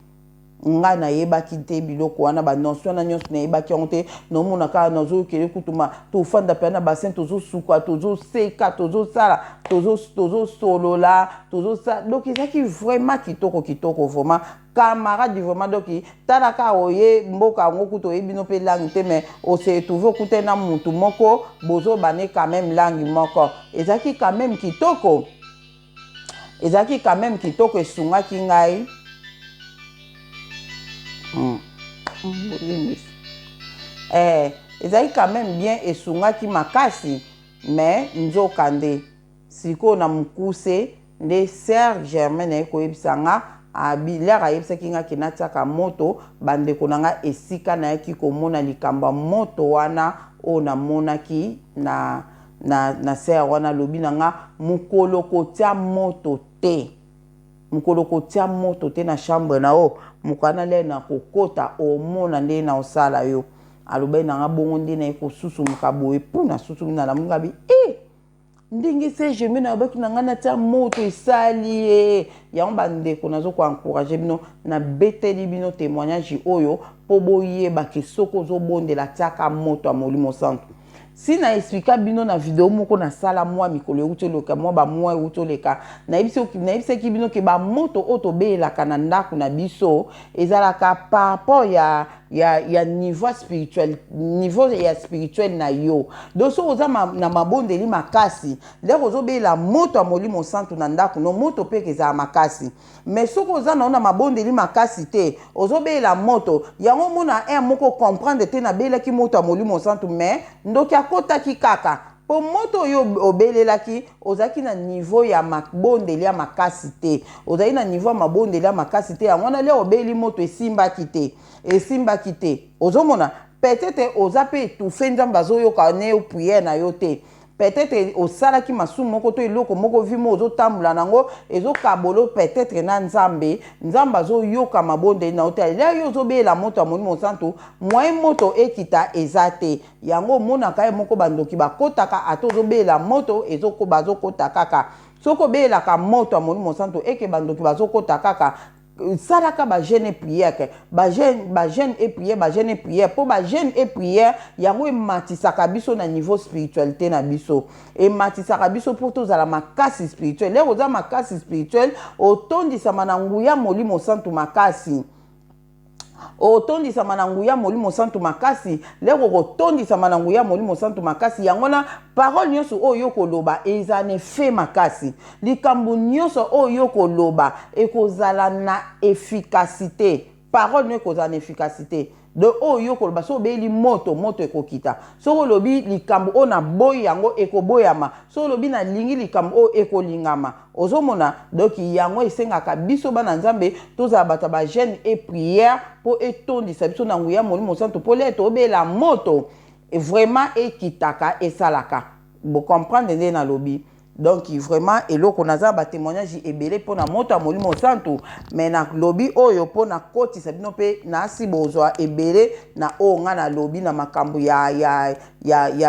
nga na yebaki te biloko wana ba notion na nyonso na yebaki yango te no mona kaka nazokele kutuma tofanda pe na bassin tozosuka tozoseka tozosala tozosolola tozosala donc ezalaki vraiment kitoko vraiment camarade vraiment donc talaka oye mboka yango kutu oyebi no mpe langi te mais ose trouve okute na mutu moko bozobane quand même langi moko ezalaki quand même kitoko esungaki ngai ezali quand même bien esungaki makasi mais nzoka nde sikoyo na mokuse nde Sœur Germaine ayekoyebisa nga abilaka ayebisaki nga ke natiaka moto bandeko na nga esika nayaki komona likambo moto wana oyo namonaki na sœur wana lobi na nga mokolo kotia moto te na chambre na o mokana le na kokota omona nde na osala yo alobai na nga bongo nde na eko susu mukaboe puna susu na la mungabi ndenge se jemi na baki na nga na tia moto esali yango bandeko nazo ko encourager bino na beteli bino témoignage oyo po boyeba ke soko ozobondela tiaka moto ya Molimo Santu. Si na explica bino na video moko na sala mwa mikolo utoleka mwa ba mwa utoleka na ibise ki bino ke ba moto otobelaka na ndako na biso ezalaka par rapport ya niveau spirituel na yo. Doso oza na mabondeli makasi ndeko ozobela moto ya Molimo Santu na ndako no moto pe keza makasi. Mais soko oza na mabondeli makasi te ozobela moto yango mona moko comprendre te na bela ki moto ya Molimo Santu mais ndoki akota ki kaka po moto yo obelelaki ozaki na niveau ya mabondeli ya makasi te ozaki na niveau ya mabondeli ya makasi te yango na le obeli moto esimbaki te ozomona peut-être oza pe étouffé nzambe azoyoka ne prière na yo te peut-être osalaki masumu moko to eloko moko vimo ozotambola nango ezokabolo peut-être na nzambe azoyoka mabondeli na hotel la yo ozobela moto ya Molimo Santu moyen moto ekita eza te yango monaka ye moko bandoki bakotaka ata ozobela moto bazokota kaka soko belaka moto ya Molimo Santu eke bandoki bazokota kaka salaka ba jeune prière ba jeune et prière pour ba jeune et prière yango matisaka biso na niveau spiritualité na biso et matisaka biso pour tous la makasi spirituelle les oza makasi spirituelle otondisa mananguya Molimo Santu makasi otondisa mananguya Molimo Santu makasi leko kotondisa mananguya Molimo Santu makasi yango na parole nyonso oyo koloba ezane fe makasi likambo nyonso oyo koloba ekozala na efficacité parole nyonso ekozala na efficacité de oyo koloba so beli moto ekokita so lobi likambo ona boy yango ekoboyama so lobi na lingi likambo o ekolingama ozomona donc yango esengaka biso bana nzambe tozala bato ba jeune et prière po etondisa biso na nguya Molimo Santu po le tobela moto vraiment ekitaka esalaka bo comprendre nde na lobi donc vraiment eloko naza ba témoignage ebele po na moto ya Molimo Santu mais na lobi oyo po na kotisa bino pe na sibozwa ebele na o nga na lobi na makambo ya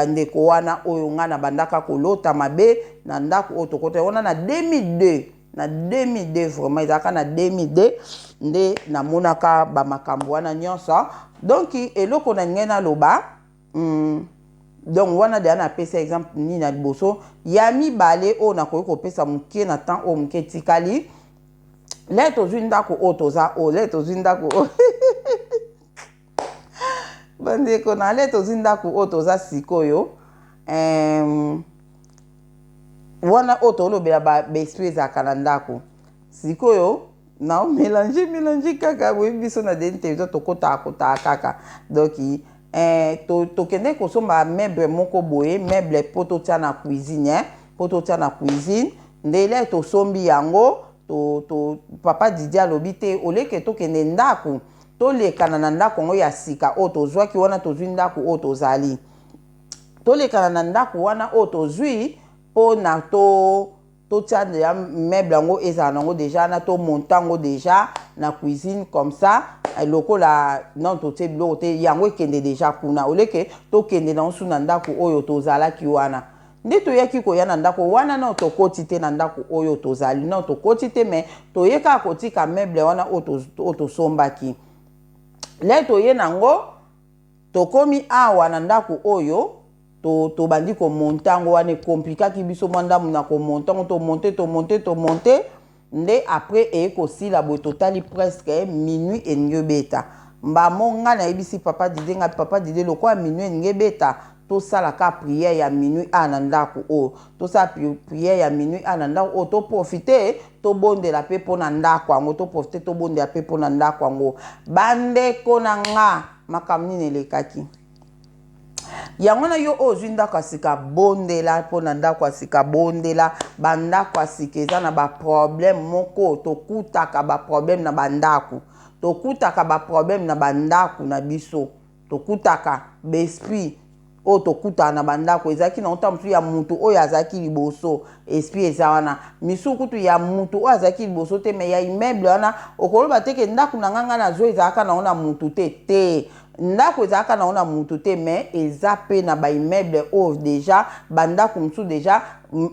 ndeko wana oyo nga na bandaka kolota mabe na ndako otokota wana na 2002 vraiment ezaka na 2002 nde na monaka ba makambo wana nyonso donc eloko na ngena loba donc wana de na pesa exemple ni na liboso ya mibale o na koyiko pesa muke na temps o muke tikali leto zindako o toza o leto zindako o bandeko na leto zindako o toza sikoyo wana o tolobela ba esprit za kanandako sikoyo na mélanger kaka biso na dente to kota kaka donc tokende kosomba meuble moko boye meuble poto tia na cuisine ndele tosombi yango papa Didier alobi te oleke tokende ndako tolekana na ndako ngo ya sika o tozwaki wana tozwi ndako o tozali tolekana na ndako wana o tozwi po na tia ya meuble yango ezala nango déjà na to montango déjà na cuisine comme ça lokola non tote biloko te yango ekende déjà kuna oleke tokende na nsu na ndako oyo tozalaki wana nde toyaki koya na ndako wana na tokoti te na ndako oyo tozali na tokoti te mais toyeka kotika meuble wana oyo tosombaki le toye nango tokomi awa na ndako oyo tobandi komontango wana komplikaki biso mwandamu na komontango tomonte nde après ekosila boye totali presque minuit eningi ebeta mbamo nga nayebisi papa Dide lokwa minuit eningi ebeta tosalaka prière ya minuit na ndako oyo tosala prière ya minuit na ndako oyo toprofite tobondela mpe mpo na ndako yango toprofite tobondela mpe mpo na ndako yango bandeko na nga makambo nini elekaki yango na yo ozwi ndako asika bondela mpo na ndako asika bondela bandako asika eza na baproblème moko tokutaka baproblème na bandako tokutaka baproblème na bandako na biso tokutaka baesprit o to kuta na bandako ezaki na ota mutu ya mutu oyo azaki liboso esprit eza wana misu kutu ya mutu oyo azaki liboso te me ya immeuble wana okoloba te ke ndako na nganga na zo ezalaka na ona mutu te ndako ezalaka na ona mutu te me eza pe na ba immeuble oyo deja bandako musu deja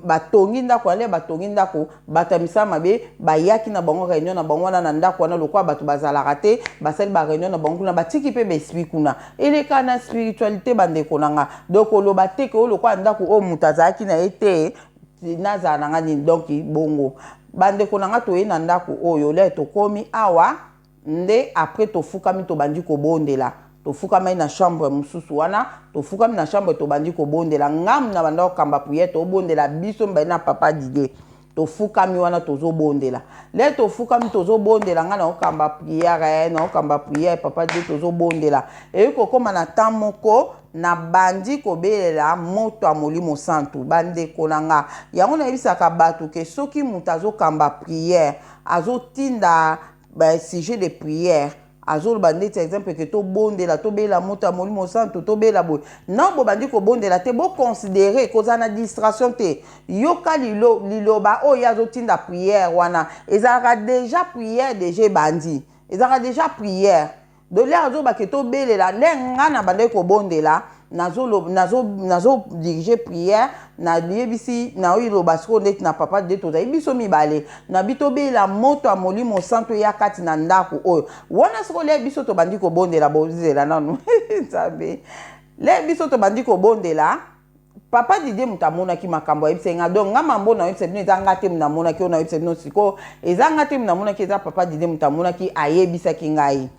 batongi ndako wana batongi ndako batamisa mabe bayaki na bango réunion na bango wana na ndako wana lokwa bato bazalaka te basali ba réunion na bango kuna batiki pe besprit kuna eleka na spiritualité bandeko nanga donc oloba te ke lokwa ndako o mutu azalaki na ye te nazala nanga nini donc bongo bandeko nanga toye na ndako oyo le tokomi awa nde après tofukami tobandi kobondela tofukami na chambre mususu wana tofukami na chambre tobandi kobondela ngam na banda okamba prière tobondela biso mbai na papa Didier tofukami wana tozobondela le tofukami tozobondela nga na okamba prière papa Didier tozobondela eyiko koma na temps moko na bandi kobelela moto ya molimo santu bandeko nanga yango nayebisaka bato ke soki moto azokamba prière azotinda sujet de prière azoloba ndeti exemple ke tobondela tobela moto ya molimo santu tobela boye non bobandi kobondela te boconsidere koza na distraction te yoka liloba oyo azotinda prière wana ezalaka déjà prière déjà ebandi ezalaka déjà prière de le azoba ke tobelela le nga na bandi kobondela nazo diriger prière na yebisi na oyiloba siko ndeti na papa de tozali biso mibale na bitobela moto ya molimo santo ya kati na ndako oyo wana siko le biso tobandi kobondela bozela nanu nzambe le biso tobandi kobondela papa Didier mutu amonaki makambo ayebisa nga donc nga mambo na oyebisa bino eza nga te mutu amonaki oyo na oyebisa bino siko eza nga te mutu amonaki eza papa Didier mutu amonaki ayebisaki ngai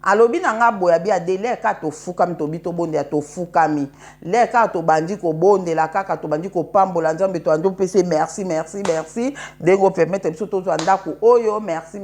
alobi na nga boya bia de leka tofukami tobi tobondela tofukami leka tobandi kobondela kaka tobandi kopambola nzambe toandi opesa merci dengo permettre biso tozwa ndako oyo merci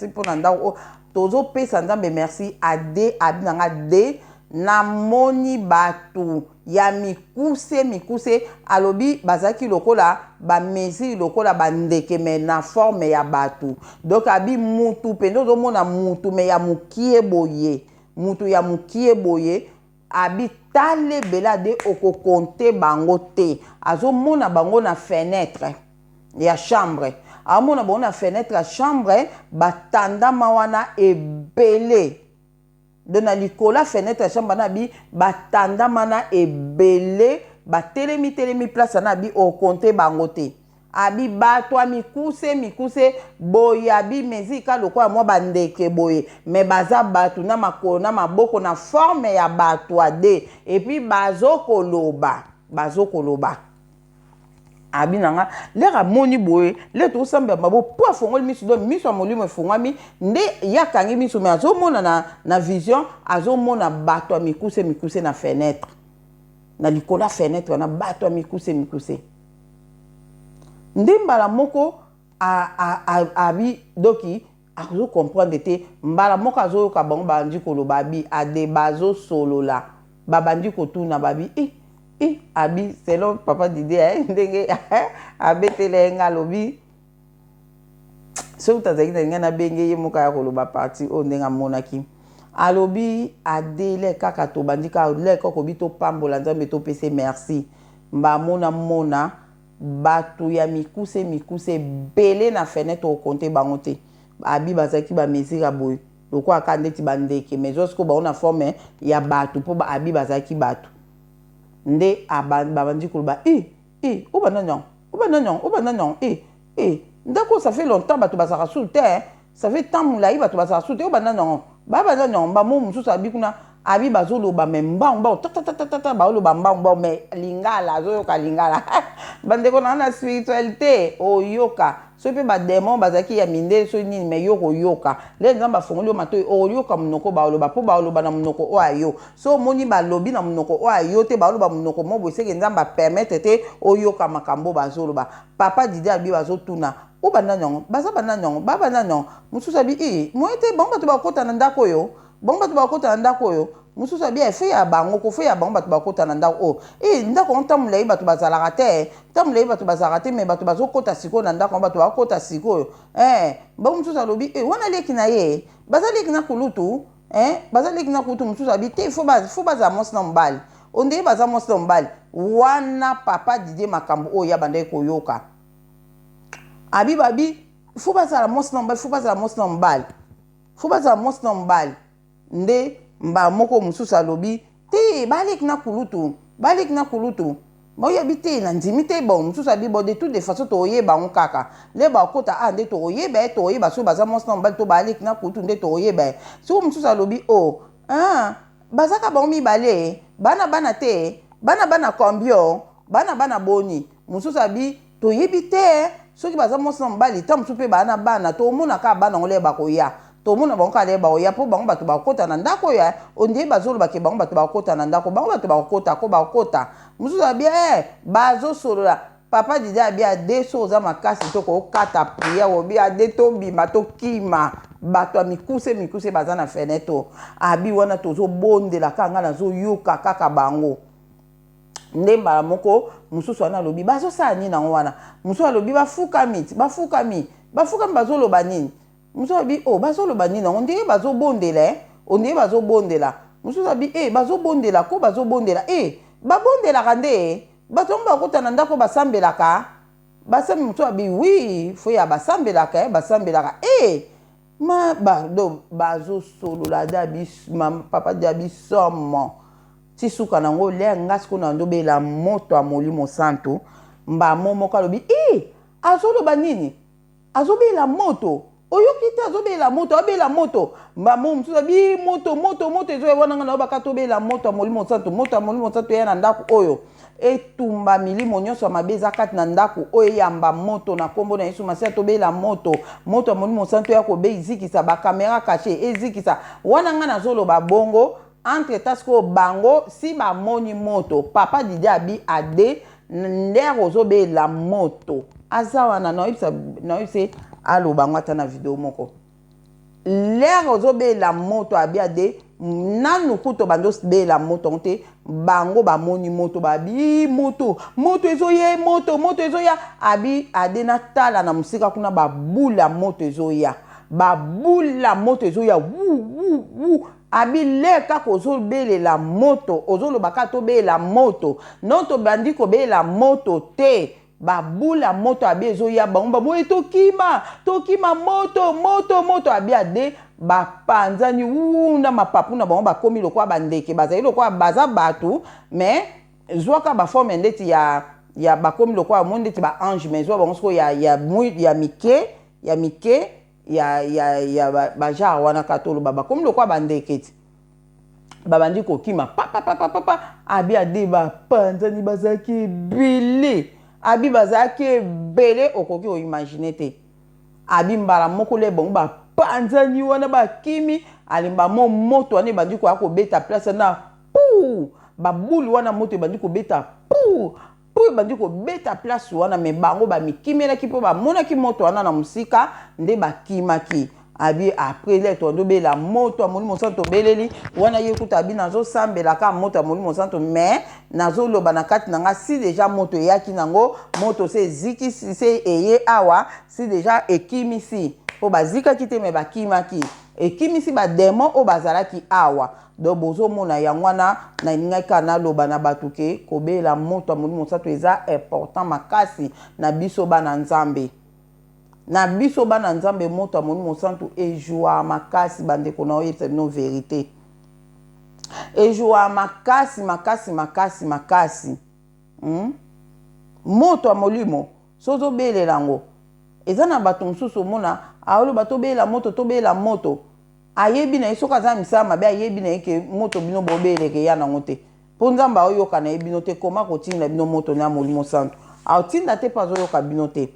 mpona ndako tozopesa nzambe merci ade abi na nga de namoni bato ya mikuse alobi bazaki lokola bamesiri lokola bandeke me na forme ya bato donc abi mutu pende ozomona mutu me ya mokie boye mutu ya mokie boye abi tale bela de okokonte bango te azomona bango na fenêtre ya chambre amona bango na fenêtre ya chambre batandama wana ebele de na likola fenêtre chambre na bi batandama na ebele batelemi place na bi o compter bango te abi bato mikuse boye abi mezika lokwa mwa bandeke boye me baza bato na makolo na maboko na forme ya bato ade et puis bazokoloba abi nanga lera moni boye le to samba mabo po afongoli miso do miso molimo efongami nde yakangi miso me azomona na vision azomona bato ya mikuse na fenêtre na likola fenêtre na bato ya mikuse nde mbala moko abi doki azo comprendre te mbala moko azoyoka bango bandi koloba abi ade bazo solola babandi kotuna babi abi selon papa Didier ndenge abetele nga lobi so utazaki na ngana benge ye muka ya koloba parti o ndenga monaki alobi adele kaka to bandika le koko bito pambola nzambe to pese merci mba mona batu ya mikuse bele na fenêtre o compter bango te abi bazaki ba mesira boy lokwa akandeti bandeke mais josko ba ona forme ya batu po ba abi bazaki batu nde babandi koloba obana nyong ndako ça fait longtemps bato bazaka sous terre ça fait temps mulai bato bazaka sous terre obana nyong bamo mususu abi kuna abi bazoloba me mbangba tata baoloba mbangba me lingala azoyoka lingala bandeko na spiritualité oyoka so pe ba démon bazaki ya minde so nini me yoko yoka le nzamba afongoli mato oyoka munoko baoloba po baoloba na munoko o ayo so moni balobi na munoko o ayo te baoloba munoko mo boseke nzamba permettre te oyoka makambo bazoloba papa Didier abi bazotuna obanda nyongo baza banda nyongo baba na nyongo mususu abi moete bongo bato bakota na ndako yo bongo bato bakota na ndako yo mususu abi efe ya bango ko fe ya bango bato bakota na ndako ndako ntamulei bato bazalaka te ntamulei bato bazalaka te me bato bazokota siko na ndako bato bakota siko ba mususu alobi wana leki na ye bazaleki na kulutu bazaleki na kulutu mususu abi te fo baza mosi na mobali onde baza mwasi na mobali wana papa Didier makambo oyo ya banda koyoka abi babi faut bazala mwasi na mobali faut bazala mwasi na mobali faut bazala mwasi na mobali nde mba moko mosusu alobi te baleki na kulutu boyebi te na ndimi te bon mosusu abi bo de toute de façon toyeba ngo kaka le bakota nde toyeba so baza mwasi na mobali to baleki na kulutu nde toyeba so mosusu alobi o bazaka bango mibale bana te bana combien bana boni mosusu abi toyebi te soki baza mwasi na mobali ta mosusu mpe bana tomonaka bana ngo le bakoya tomona bango kale bakoya mpo bango bato bakota na ndako ya ondie bazolobake bango bato bakota na ndako bango bato bakota mosusu abi bazosolola papa Didier abi ade so oza makasi to kokata priere obi ade tobima tokima bato ya mikuse baza na fenêtre abi wana tozobondela kanga nazoyoka kaka bango nde mbala moko mosusu wana alobi bazosala nini nango wana mosusu alobi bafukami bazoloba nini mosusu alobi bazoloba nini nango ndenge bazobondela mosusu alobi bazobondela ko bazobondela babondelaka nde bato ngo bakota na ndako basambelaka basambi mosusu alobi wi fo ya basambelaka bazosolola papa dabi somo ti suka nango le ngasi kuna ndobela moto ya Molimo Santo mba momoko alobi azoloba nini azobela moto oyoki te azobela moto mba mosusu abi moto ezoya wana nga na obaka tobela moto ya Molimo Santo ya na ndako oyo etumba milimo nyonso ya mabe eza kati na ndako oyo eyamba moto na kombo na Yesu Masiya tobela moto ya Molimo Santo ya kobe ezikisa bakamera kashe ezikisa wana nga nazoloba bongo entre tasko bango si bamoni moto papa Didier abi ade ndere ozobela moto aza wana naoyebise aloba ngo ata na video moko lere ozobela moto abi ade nanu kuto bandosibela moto te bango bamoni moto babi moto ezoya moto ezoya abi ade na tala na musika kuna babula moto ezoya wu abi leka kozobelela moto ozolobaka tobelela moto non tobandi kobelela moto te babula moto abi ezoya bango bamoye tokima moto abi ade bapanzani na mapapu na bango bakomi lokwa bandeke bazali lokwa baza batu mais zwaka baforme ndeti ya bakomi lokwa mo ndeti ba ange mais zwa bango siko ya mike ya bajar wana katolo bakomi lokwa bandeke ti babandi kokima papa abi ade bapanzani bazaki ebele okoki oimagine te abi mbala moko le bongo bapanzani wana bakimi alimba moto wana ebandi koya kobeta place na babulu wana moto ebandi kobeta ebandi kobeta place wana me bango bamikimelaki mpo bamonaki moto wana na musika nde bakimaki abi après le tondobela moto ya Molimo Santo beleli wana yekuta abi nazosambelaka moto ya Molimo Santo mais nazoloba na kati nanga si déjà moto eyaki nango moto se ezikisi se eye awa si déjà ekimisi po bazikaki te me bakimaki ekimisi bademo oyo bazalaki awa do bozomona yango wana na ningaki naloba na bato ke kobela moto ya Molimo Santo eza important makasi na biso bana Nzambe moto ya Molimo Santo ejoua makasi bandeko na oyebisa bino vérité ejoua makasi moto ya Molimo sozobelela yango eza na bato mosusu omona aoloba tobela moto ayebi na ye soki aza misala mabe ayebi na ye ke moto bino bobeleke ya nango te mpo Nzambe aoyoka na ye bino te koma kotinda bino moto na Molimo Santo aotinda te mpo azoyoka bino te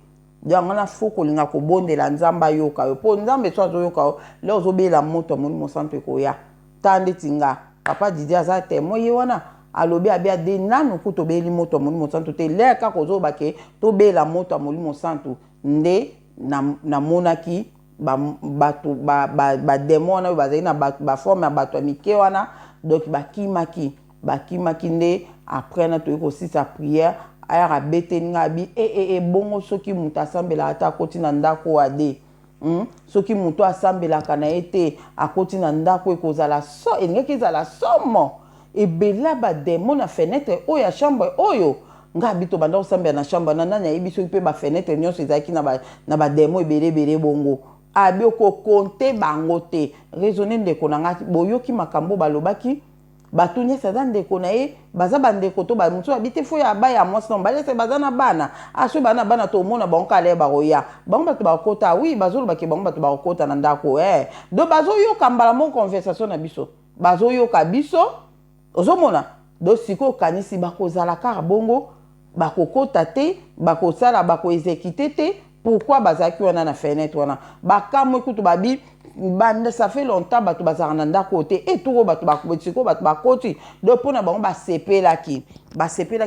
yango na fo kolinga kobondela Nzambe ayoka yo mpo Nzambe so azoyoka yo le ozobela moto ya Molimo Santo ekoya ta ndeti nga papa Didier aza temo ye wana alobi abi ade nanu ku tobeli moto ya Molimo Santo te le kaka ozoba ke tobela moto ya Molimo Santo nde namonaki bato bademo wana oyo bazali na baforme ya bato ya mike wana donc bakimaki nde après na toyei kosisa priere ayaka beteli nga abi bongo soki moto asambelaka ata akoti na ndako ade soki moto asambelaka na ye te akoti na ndako ekozala so elingaki ezala somo ebela ba demo na fenêtre oyo ya chambre oyo nga bito banda osambela na chambre na nani ayebi soki mpe ba fenêtre nyonso ezalaki na ba demo ebele bongo abi okokonte bango te raisonner ndeko na nga boyoki makambo balobaki bato nyonso aza ndeko na ye baza bandeko to bamosusu abite fo ya baya mwasi na mobali ese baza na bana soki baza na bana tomona bango kala bakoya bango bato bakokota wi bazolobaki bango bato bakokota na ndako do bazoyoka mbala moko conversation na biso bazoyoka biso ozomona do sikoyo okanisi bakozala kaka bongo bakokota te bakosala bakoexekite te pourquoi bazalaki wana na fenêtre wana bakamwe kutu babi ça fait longtemps bato bazalaka na ndako te etoko bato sikoyo bato bakoti do mpona bango basepelaki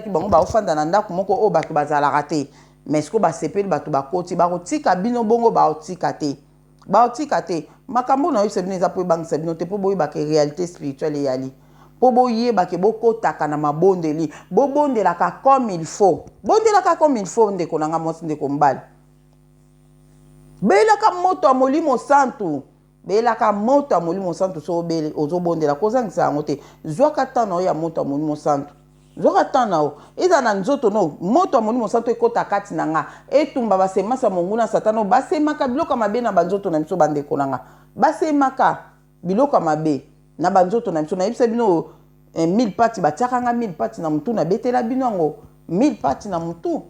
bango baofanda na ndako moko oyo bato bazalaka te mais sikoyo basepeli bato bakoti bakotika bino bongo baotika te makambo na oyebisa bino eza mpo ebangisa bino te mpo boyebaka réalité spirituelle eyali mpo boyebake bokotaka na mabondeli bobondelaka comme il faut ndeko na nga mwasi ndeko mobali belaka moto ya molimo santu so obele ozobondela kozangisa yango te zwaka ntan na oyo ya moto ya molimo santu zwaka ntan na oyo eza na nzoto no moto ya molimo santu ekota kati na nga etumba basemasa monguna satana basemaka biloko mabe na banzoto na biso bandeko na nga basemaka biloko mabe na banzoto na biso nayebisa bino 1000 pati batiaka nga 1000 pati na mutu nabetela bino yango 1000 pati na mutu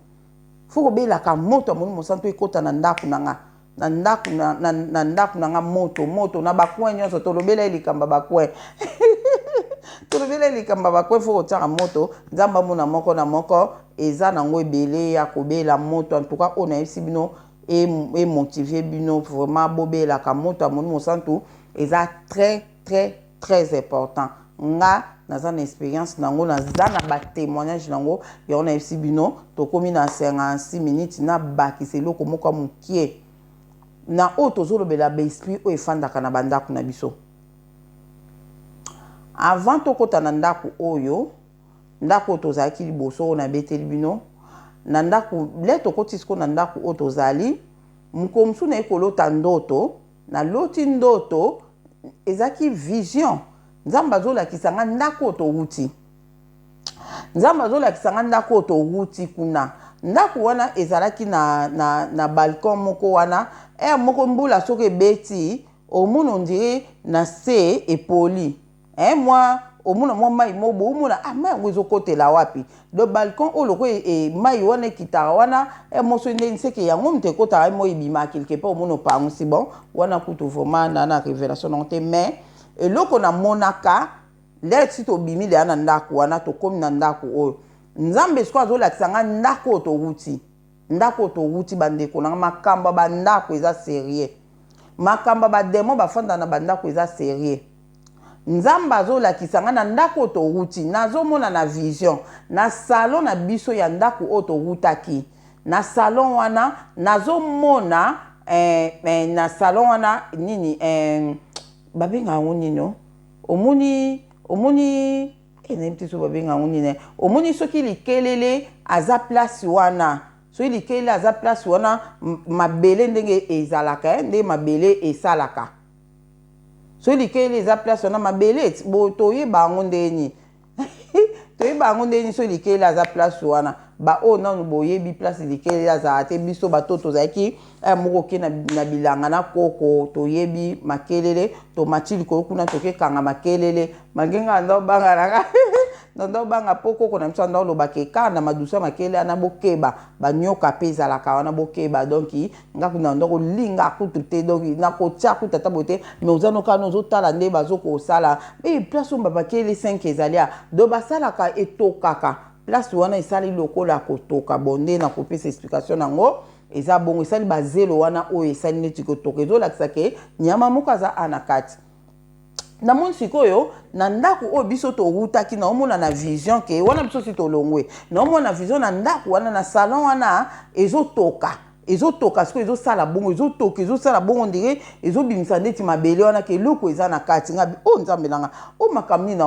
foko belaka moto ya molimo santu ekota na ndako na nga na ndako na nga moto na bakwe nyonso tolobela elikamba bakwe foko tiaka moto nzamba mona moko na moko eza nango ebele ya kobela moto en tout cas oyo nayebisi bino emotive bino vraiment bobelaka moto ya molimo santu eza très important nga naza na expérience nango naza na batémoignage nango yango nayebisi bino tokomi na 56 minutes na bakisa eloko moko ya mokie na oyo tozolobela baesprit oyo efandaka na bandako na biso avant tokota na ndako oyo tozalaki liboso oyo nabeteli bino na ndako le tokoti siko na ndako oyo tozali moko mosusu na ye kolota ndoto naloti ndoto ezalaki vision nzambe azolakisa nga ndako oyo towuti kuna ndako wana ezalaki na balcon moko wana moko mbula soki ebeti omona ondire na se epoli mwa omona mwa mai mobo omona mai yango ezokotela wapi do balcon oyo loko mai wana ekitaka wana moso ndeni seke yango moto ekotaka mo ebima quelque part omona opangusi bon wana kutu vraiment na révélation nango te mais eloko namonaka lere ti tobimi leya na ndako wana tokomi na ndako oyo nzambe siko azolakisa nga ndako oyo towuti bandeko nanga makambo bandako eza sérieux makambo bademo bafanda na bandako eza sérieux nzambe azolakisa nga na ndako oyo towuti nazomona na vision na salon na biso ya ndako oyo towutaki na salon wana nazomona na salon wana nini babenga yango nini omoni nayebi so babenga yango nini omoni soki likelele aza place wana soki likelele aza place wana mabele ndenge ezalaka nde mabele esalaka soki likelele eza place wana mabele toyeba yango ndeni soki likelele aza place wana oyo nanu boyebi place likelele azala te biso bato tozalaki moko oke na bilanga na koko toyebi makelele tomati likolo kuna tokekanga makelele magenga ndobanga nanga ndobanga po koko na biso ndolobaka ekaka na madusa makelele ana bokeba banyoka mpe ezalaka wana bokeba donc nga kuna ndokolinga kutu te donc nakotia kutu ata boye te mais oza nokana ozotala nde bazokosala place oyo bakelele 5 ezali do basalaka etokaka place wana esali lokola kotoka bonde na kopesa explication nango eza bongo esali bazelo wana oyo esali neti kotoka ezolakisa ke nyama moko aza ana kati na moni sikoyo na ndako oyo biso towutaki naomona na vision ke wana biso si tolongwe naomona na vision na ndako wana na salon wana ezotoka sikoyo ezosala bongo ezosala bongo ndire ezobimisa ndeti mabele wana ke eloko eza na kati nga nzambe nanga o makambo nini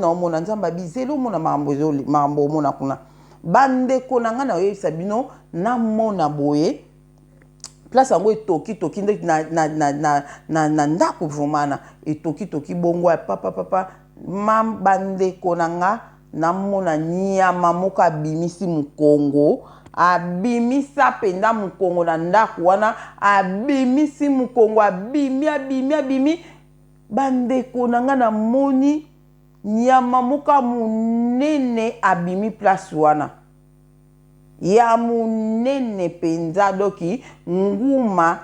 naomona nzambe abizeli omona makambo omona kuna bandeko na nga nayoyebisa bino namona boye place yango etoki ndeti na ndako vraimen etoki bongo papa mam bandeko nanga namona nyama moko abimisi mukongo abimisa penda mukongo na ndako wana abimisi mukongo abimi bandeko nanga namoni nyama moko munene abimi place wana ya munene penza doki nguma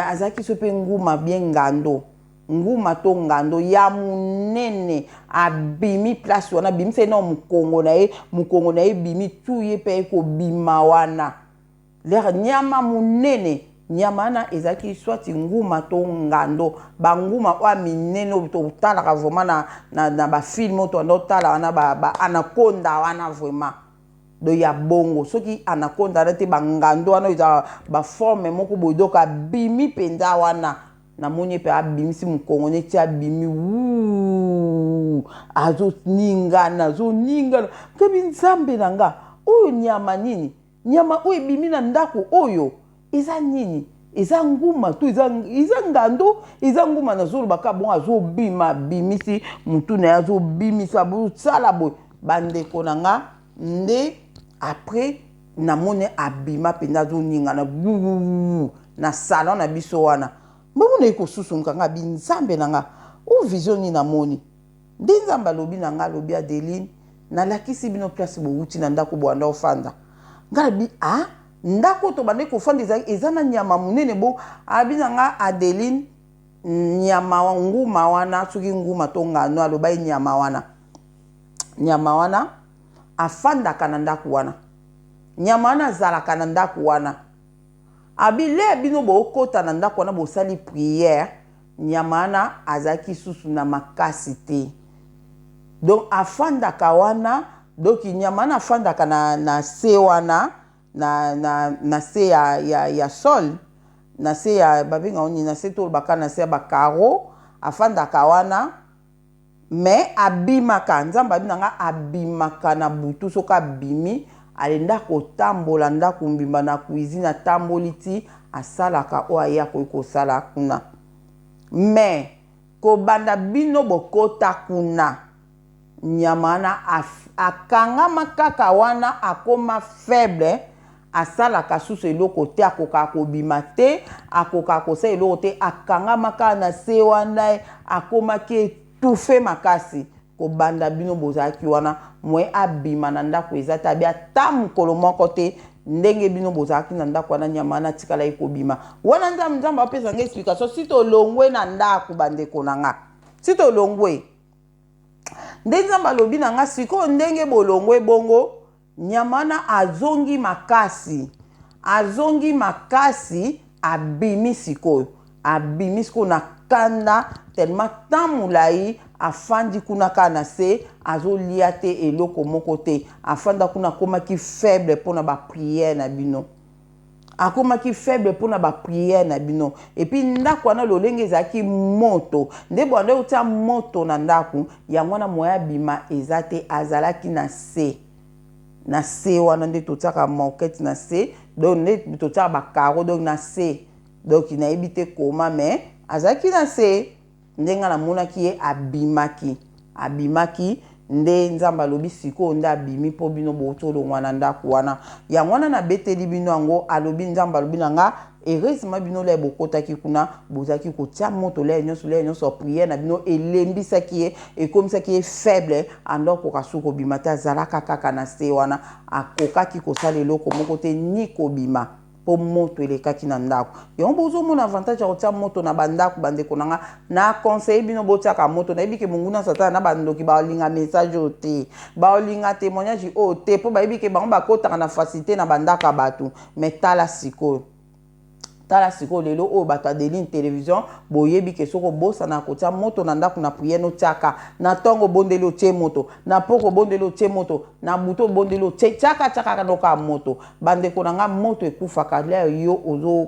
azaki sope nguma bien ngando nguma to ngando ya munene abimi place wana bimi se no mukongo na ye bimi tuye pe ko bima wana le nyama munene nyama na ezaki swati nguma to ngando banguma wa minene to tala vraiment na ba film to ndo tala wana ba anaconda wana vraiment do ya bongo soki anaconda te bangando wana iza ba forme moko bodoka bimi penza wana na moni pe abimisi mukongo neti abimi azo ningana kebi nzambe nanga oyo nyama nini nyama oyo bimi na ndako oyo eza nini eza nguma tu eza ngando eza nguma na zolo baka bon azo bima bimisi mutu na azo bimisa bu sala boy bandeko nanga nde après na moni abima penda zo ningana na salon na biso wana mbona iko susunga nga binzambe nanga o visioni na moni ndinzamba lobi nanga lobi Adeline na lakisi bino place bo wuti na ndako bo anda ofanda ngalabi ndako to bande ko fanda ezana nyama munene bo abina nga Adeline nyama nguma wana suki nguma to ngano alobai nyama wana afanda kana ndako wana nyama wana zala kana ndako wana abile bino bokota na ndako wana bosali prière nyamana azaki susu na makasi te donc afandaka wana donc nyamana afandaka na se wana na se ya sol na se ya babinga oni na se to baka na se ya bakaro afandaka wana mais abimaka nzamba binanga abimaka na butu soka bimi alenda kotambola ndako mbimba na cuisine atamboli ti asalaka o aya ko sala kuna mais ko banda bino bokota kuna nyamana akangama kaka wana akoma faible asalaka susu eloko te akoka kobima te akoka kosa eloko te akangama kaka na se wana akomaki etufe makasi ko banda bino bozaki wana mwe abima na ndako ezata abia ta mukolo moko te ndenge bino bozaki na ndako wana nyama na tikala ekobima wana nzambe apesa nga explication sito longwe na ndako bandeko nanga sito longwe nde nzambe alobi na nga siko ndenge bolongwe bongo nyama na azongi makasi abimi sikoyo na kanda tellement tamulai afandi kuna kana se azolia te eloko moko te afanda kuna komaki faible pona ba prière na bino akomaki faible pona ba prière na bino et puis ndako na lolenge ezaki moto nde bwande uta moto na ndako yango na moya bima ezate azalaki na se wana nde totaka moquette na se donc nde totaka ba carreau donc na se donc na ebite koma mais azalaki na se ndenga na monaki ye abimaki nde nzamba alobi siko nde abimi po bino botolongwa na ndako wana yango wana na beteli bino yango alobi nzamba alobi nanga heureusement bino le bokotaki kuna bozaki kotia moto le nyonso prière na bino elembisaki ye ekomisaki ye faible ando kokasu kobima te azalaka kaka na se wana akokaki kosala eloko moko te ni kobima po moto elekaki na ndako yango bozomona avantage ya kotia moto na bandako bandeko nanga na conseil bino botiaka moto nayebi ke monguna satana na bandoki baolinga message oyo te baolinga témoignage oyo te mpo bayebi ke bango bakotaka na facilité na bandako ya bato mais tala sikoyo lelo oyo bato Adeline télévision boyebi ke soko bosana kotia moto na ndako na prière notiaka na ntongo bondeli otie moto na poko bondeli otie moto na buto bondeli otie tiaka noka moto bandeko nanga moto ekufaka le yo ozo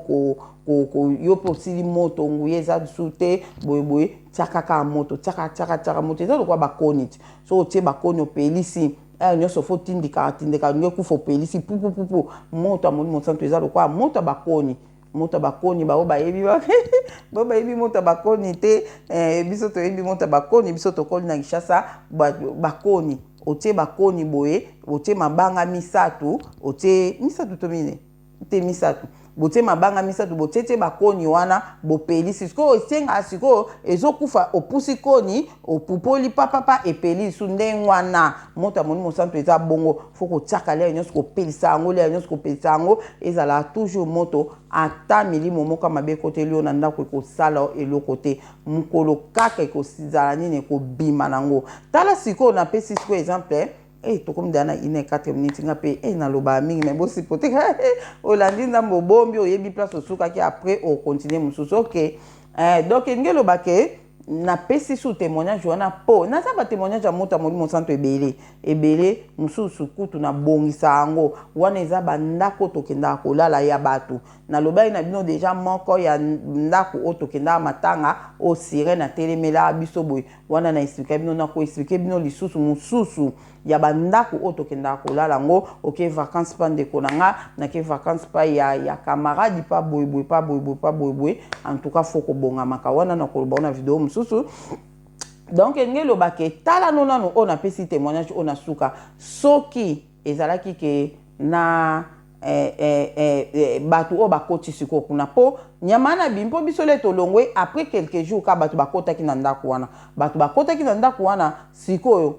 yo posili moto nguye za sute boyeboye tiaka moto tiaka moto eza lokwa bakoni so otie bakoni opelisi nyonso fo tindika ngekufa opelisi pupu moto amoni monsanto eza lokwa moto bakoni moto bakoni ba yebi ba yebi moto bakoni te biso to yebi moto bakoni biso to koli na Kinshasa bakoni otie bakoni boye otie mabanga misatu otie misatu to mine te misatu botie mabanga misatu botie te bakoni wana bopelisi siko esenga siko ezokufa opusi koni opupoli papa epeli su ndengwana moto amoni mosantu eza bongo foko tiaka leo nyonso kopelisa yango leo nyonso kopelisa yango ezala toujours moto ata milimo moko mabe kote lio na ndako ekosala eloko te mokolo kaka ekozala nini ekobima nango tala siko napesi siko exemple tokomi dana ine 4 minutes nga pe na loba mingi mais bosi pote olandi nzambo bombi oyebi place osukaki après o continuer mususu OK donc ngelo bake na pesi sous témoignage wana po na sa ba témoignage ya moto amoli mosanto ebele mususu kutu na bongisa yango wana eza bandako tokenda kolala ya batu na lobai na bino déjà moko ya ndako o tokenda matanga o sirene na telemela biso boy wana na expliquer bino na ko expliquer bino lisusu mususu ya bandako o tokenda kolala ngo OK vacances pa ndeko nanga na ke vacances pa ya camarade pa boy en tout cas faut ko bonga maka wana na ko bona vidéo mususu donc ngelo bake tala nonano on a pesi témoignage on a suka soki ezalaki ke na batu o bakoti siko kuna po nyamana bimpo bisole tolongwe après quelques jours ka batu bakotaki na ndako wana batu bakotaki na ndako wana siko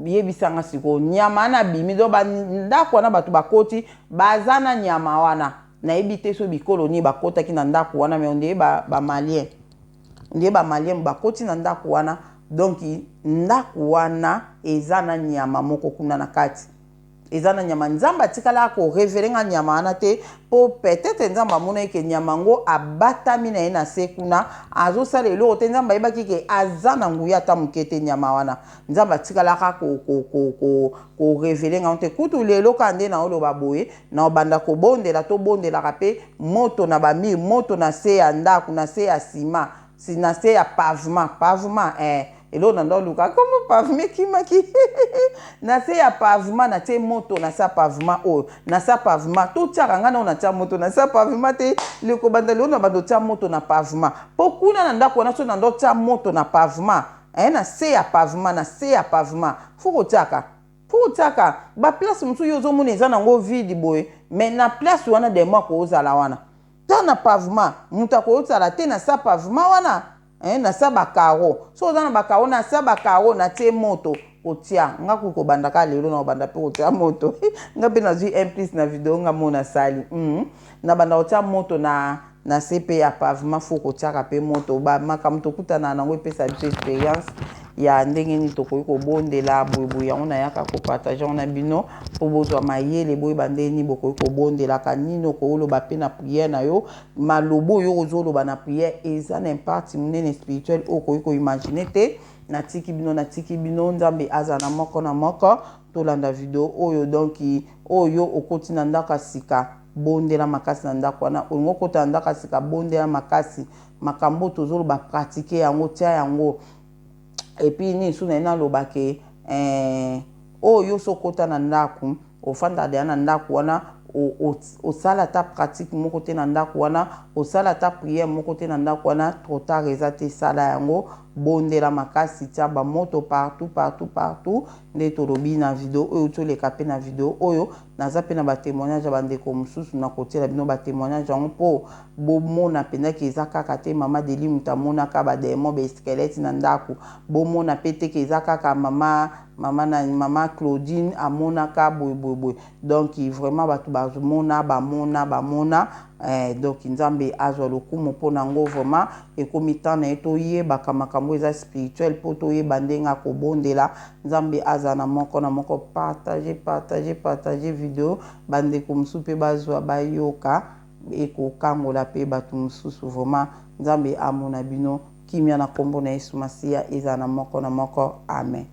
yebisanga siko nyamana bimi do bandako wana batu bakoti bazana nyama wana na ebite so bikolo ni bakotaki na ndako wana mais on dit ba malien ndiye ba malien bakoti na ndako wana donc ndako wana ezana nyama moko kuna na kati ezana nyama nzamba tikala ko révérer nyama wana te po peut-être nzamba mona ke nyama ngo abatami na ena sekuna azo sala elo te nzamba yebaki ke azana nguya ta mukete nyama wana nzamba tikala ko révérer ngante kutu lelo kande na olo baboye na banda ko bondela to bondela kape moto na bami moto na se ya ndako na se ya sima na se ya pavement elo na ndo luka comme pavement kimaki na se ya pavement na te moto na sa pavement o na sa pavement to tiaka ngana na tia moto na sa pavement te le ko banda le na bando tia moto na pavement po kuna na ndako na so na ndo tia moto na pavement na se ya pavement na se ya pavement fuko tiaka ba place musu yozo mona eza nango vide boye mais na place wana de moi ko ozala wana ta na pavement muta ko ozala te na sa pavement wana na sa bakaro so ozana bakaro na sa bakaro na te moto otia nga ko bandaka lelo na banda pe otia moto nga pe na zui implice na video nga mona sali na banda otia moto na CP ya pavement faut kotia ka pe moto ba makamto kutana na ngo pesa biso experience ya ndenge ni tokoki kobondela boyeboye yango nayaka kopartage yango na bino po bozwa mayele boye bandeni bokoki kobondelaka nini okoloba mpe na priere na yo malobo oyo ozoloba na priere eza na impacti monene spirituel oyo okoki koimagine te natiki bino nzambe aza na moko na moko tolanda video oyo donc oyo okoti na ndako ya sika bondela makasi na ndako wana olingo okota na ndako ya sika bondela makasi makambo tozoloba pratike yango tia yango et puis ni suna ina lobake oyo sokota na ndako ofanda de na ndako wana osala ta pratique moko te na ndako wana osala ta prière moko te na ndako wana trop tard eza te sala yango bondela makasi tia ba moto partout nde tolobi na video oyo toleka pe na video oyo naza pe na ba témoignage ya bandeko mususu na kotiela bino ba témoignage yango po bomona pendaki eza kaka te mama Deli muta monaka ba démon ba squelette na ndako bomona pe te ke eza kaka mama Claudine amonaka boy donc vraiment batu bamona donc nzambe azwa lokumu mpona ngo vraiment ekomi temps na ye toyebaka makambo eza spirituel mpo toyeba ndenge akobondela nzambe aza na moko partage video bandeko mosusu mpe bazwa bayoka ekokangola mpe bato mosusu vraiment nzambe amona bino kimia na kombo na Yesu Masiya eza na moko amen.